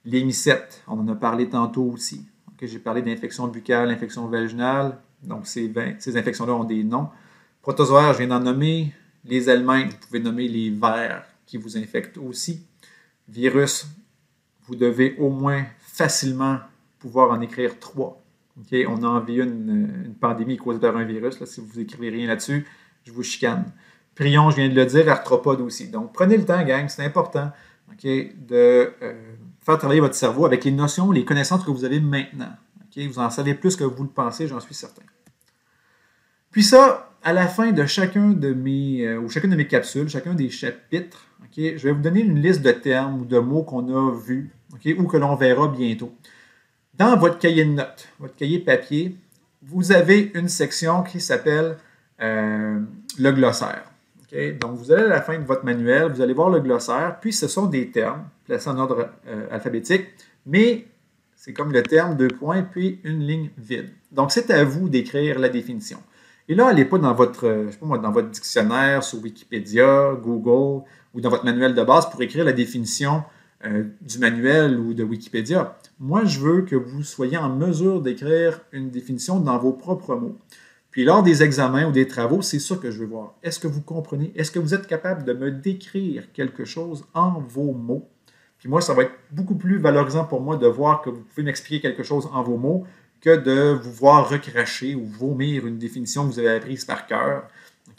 Les mycètes, on en a parlé tantôt aussi. J'ai parlé d'infection buccale, infection vaginale. Donc, ces infections-là ont des noms. Protozoaires, je viens d'en nommer. Les helminths, vous pouvez nommer les vers qui vous infectent aussi. Virus, vous devez au moins facilement pouvoir en écrire 3. Okay? On a envié une pandémie causée par un virus. Là, si vous n'écrivez rien là-dessus, je vous chicane. Prions, je viens de le dire, arthropodes aussi. Donc, prenez le temps, gang, c'est important de faire travailler votre cerveau avec les notions, les connaissances que vous avez maintenant. Vous en savez plus que vous le pensez, j'en suis certain. Puis ça, à la fin de chacune de mes capsules, chacun des chapitres, je vais vous donner une liste de termes ou de mots qu'on a vus ou que l'on verra bientôt. Dans votre cahier de notes, votre cahier papier, vous avez une section qui s'appelle le glossaire. Donc, vous allez à la fin de votre manuel, vous allez voir le glossaire, puis ce sont des termes placés en ordre alphabétique, mais c'est comme le terme, 2 points, puis une ligne vide. Donc, c'est à vous d'écrire la définition. Et là, allez pas dans votre, dans votre dictionnaire, sur Wikipédia, Google, ou dans votre manuel de base pour écrire la définition du manuel ou de Wikipédia. Moi, je veux que vous soyez en mesure d'écrire une définition dans vos propres mots. Puis lors des examens ou des travaux, c'est ça que je veux voir. Est-ce que vous comprenez? Est-ce que vous êtes capable de me décrire quelque chose en vos mots? Puis moi, ça va être beaucoup plus valorisant pour moi de voir que vous pouvez m'expliquer quelque chose en vos mots que de vous voir recracher ou vomir une définition que vous avez apprise par cœur.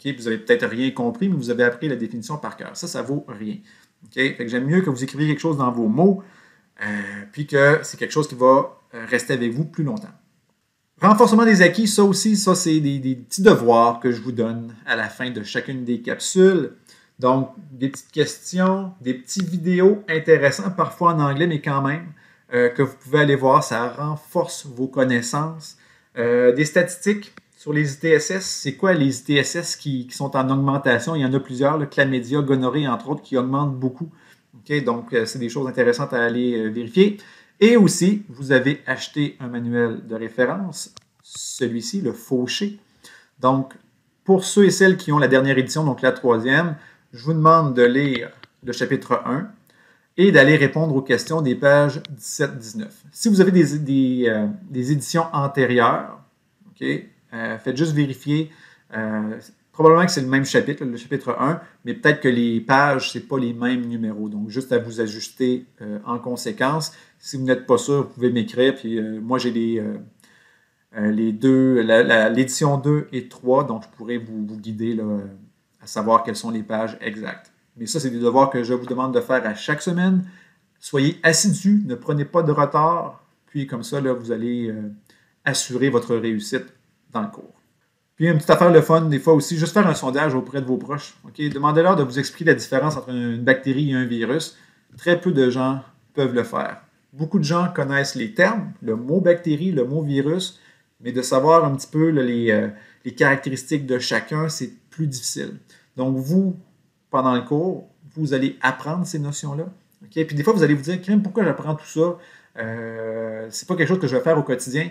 Vous n'avez peut-être rien compris, mais vous avez appris la définition par cœur. Ça vaut rien. Fait que j'aime mieux que vous écriviez quelque chose dans vos mots, puis que c'est quelque chose qui va rester avec vous plus longtemps. Renforcement des acquis, ça aussi, c'est des petits devoirs que je vous donne à la fin de chacune des capsules. Donc, des petites questions, des petites vidéos intéressantes, parfois en anglais, mais quand même, que vous pouvez aller voir, ça renforce vos connaissances. Des statistiques sur les ITSS. C'est quoi les ITSS qui sont en augmentation? Il y en a plusieurs, le chlamydia, gonorrhée, entre autres, qui augmentent beaucoup. Donc, c'est des choses intéressantes à aller vérifier. Et aussi, vous avez acheté un manuel de référence, celui-ci, le Fauché. Donc, pour ceux et celles qui ont la dernière édition, donc la 3e, je vous demande de lire le chapitre 1 et d'aller répondre aux questions des pages 17-19. Si vous avez des éditions antérieures, faites juste vérifier. Probablement que c'est le même chapitre, le chapitre 1, mais peut-être que les pages, ce n'est pas les mêmes numéros. Donc, juste à vous ajuster en conséquence. Si vous n'êtes pas sûr, vous pouvez m'écrire. Puis moi, j'ai l'édition 2 et 3, donc je pourrais vous guider là, à savoir quelles sont les pages exactes. Mais ça, c'est des devoirs que je vous demande de faire à chaque semaine. Soyez assidus, ne prenez pas de retard. Puis comme ça, là, vous allez assurer votre réussite dans le cours. Puis une petite affaire le fun, des fois aussi, juste faire un sondage auprès de vos proches. Okay? Demandez-leur de vous expliquer la différence entre une bactérie et un virus. Très peu de gens peuvent le faire. Beaucoup de gens connaissent les termes, le mot bactérie, le mot virus, mais de savoir un petit peu là, les caractéristiques de chacun, c'est plus difficile. Donc vous, pendant le cours, vous allez apprendre ces notions-là. Okay? Puis des fois, vous allez vous dire, Crème, pourquoi j'apprends tout ça? C'est pas quelque chose que je vais faire au quotidien.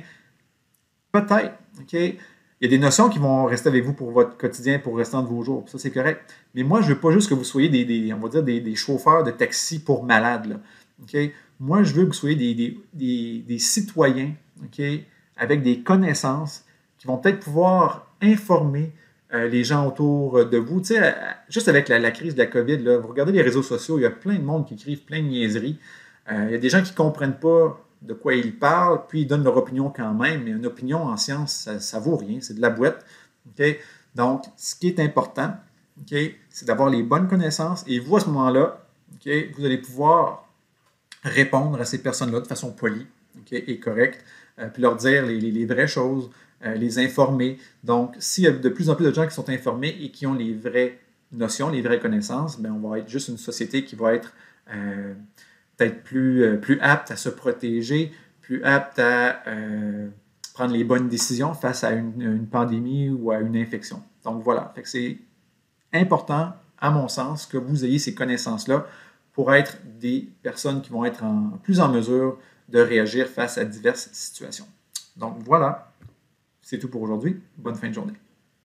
Peut-être. Okay? Il y a des notions qui vont rester avec vous pour votre quotidien, pour le restant de vos jours. Ça, c'est correct. Mais moi, je ne veux pas juste que vous soyez on va dire des chauffeurs de taxi pour malades. Là. Okay? Moi, je veux que vous soyez des citoyens, okay, avec des connaissances qui vont peut-être pouvoir informer les gens autour de vous. Tu sais, juste avec la crise de la COVID, là, vous regardez les réseaux sociaux, il y a plein de monde qui écrivent plein de niaiseries. Il y a des gens qui ne comprennent pas de quoi ils parlent, puis ils donnent leur opinion quand même, mais une opinion en science, ça ne vaut rien, c'est de la boîte. Okay? Donc, ce qui est important, okay, c'est d'avoir les bonnes connaissances, et vous, à ce moment-là, okay, vous allez pouvoir répondre à ces personnes-là de façon polie, okay, et correcte, puis leur dire les vraies choses, les informer. Donc, s'il y a de plus en plus de gens qui sont informés et qui ont les vraies notions, les vraies connaissances, bien, on va être juste une société qui va être peut-être plus apte à se protéger, plus apte à prendre les bonnes décisions face à une pandémie ou à une infection. Donc voilà, fait que c'est important, à mon sens, que vous ayez ces connaissances-là pour être des personnes qui vont être plus en mesure de réagir face à diverses situations. Donc voilà, c'est tout pour aujourd'hui. Bonne fin de journée.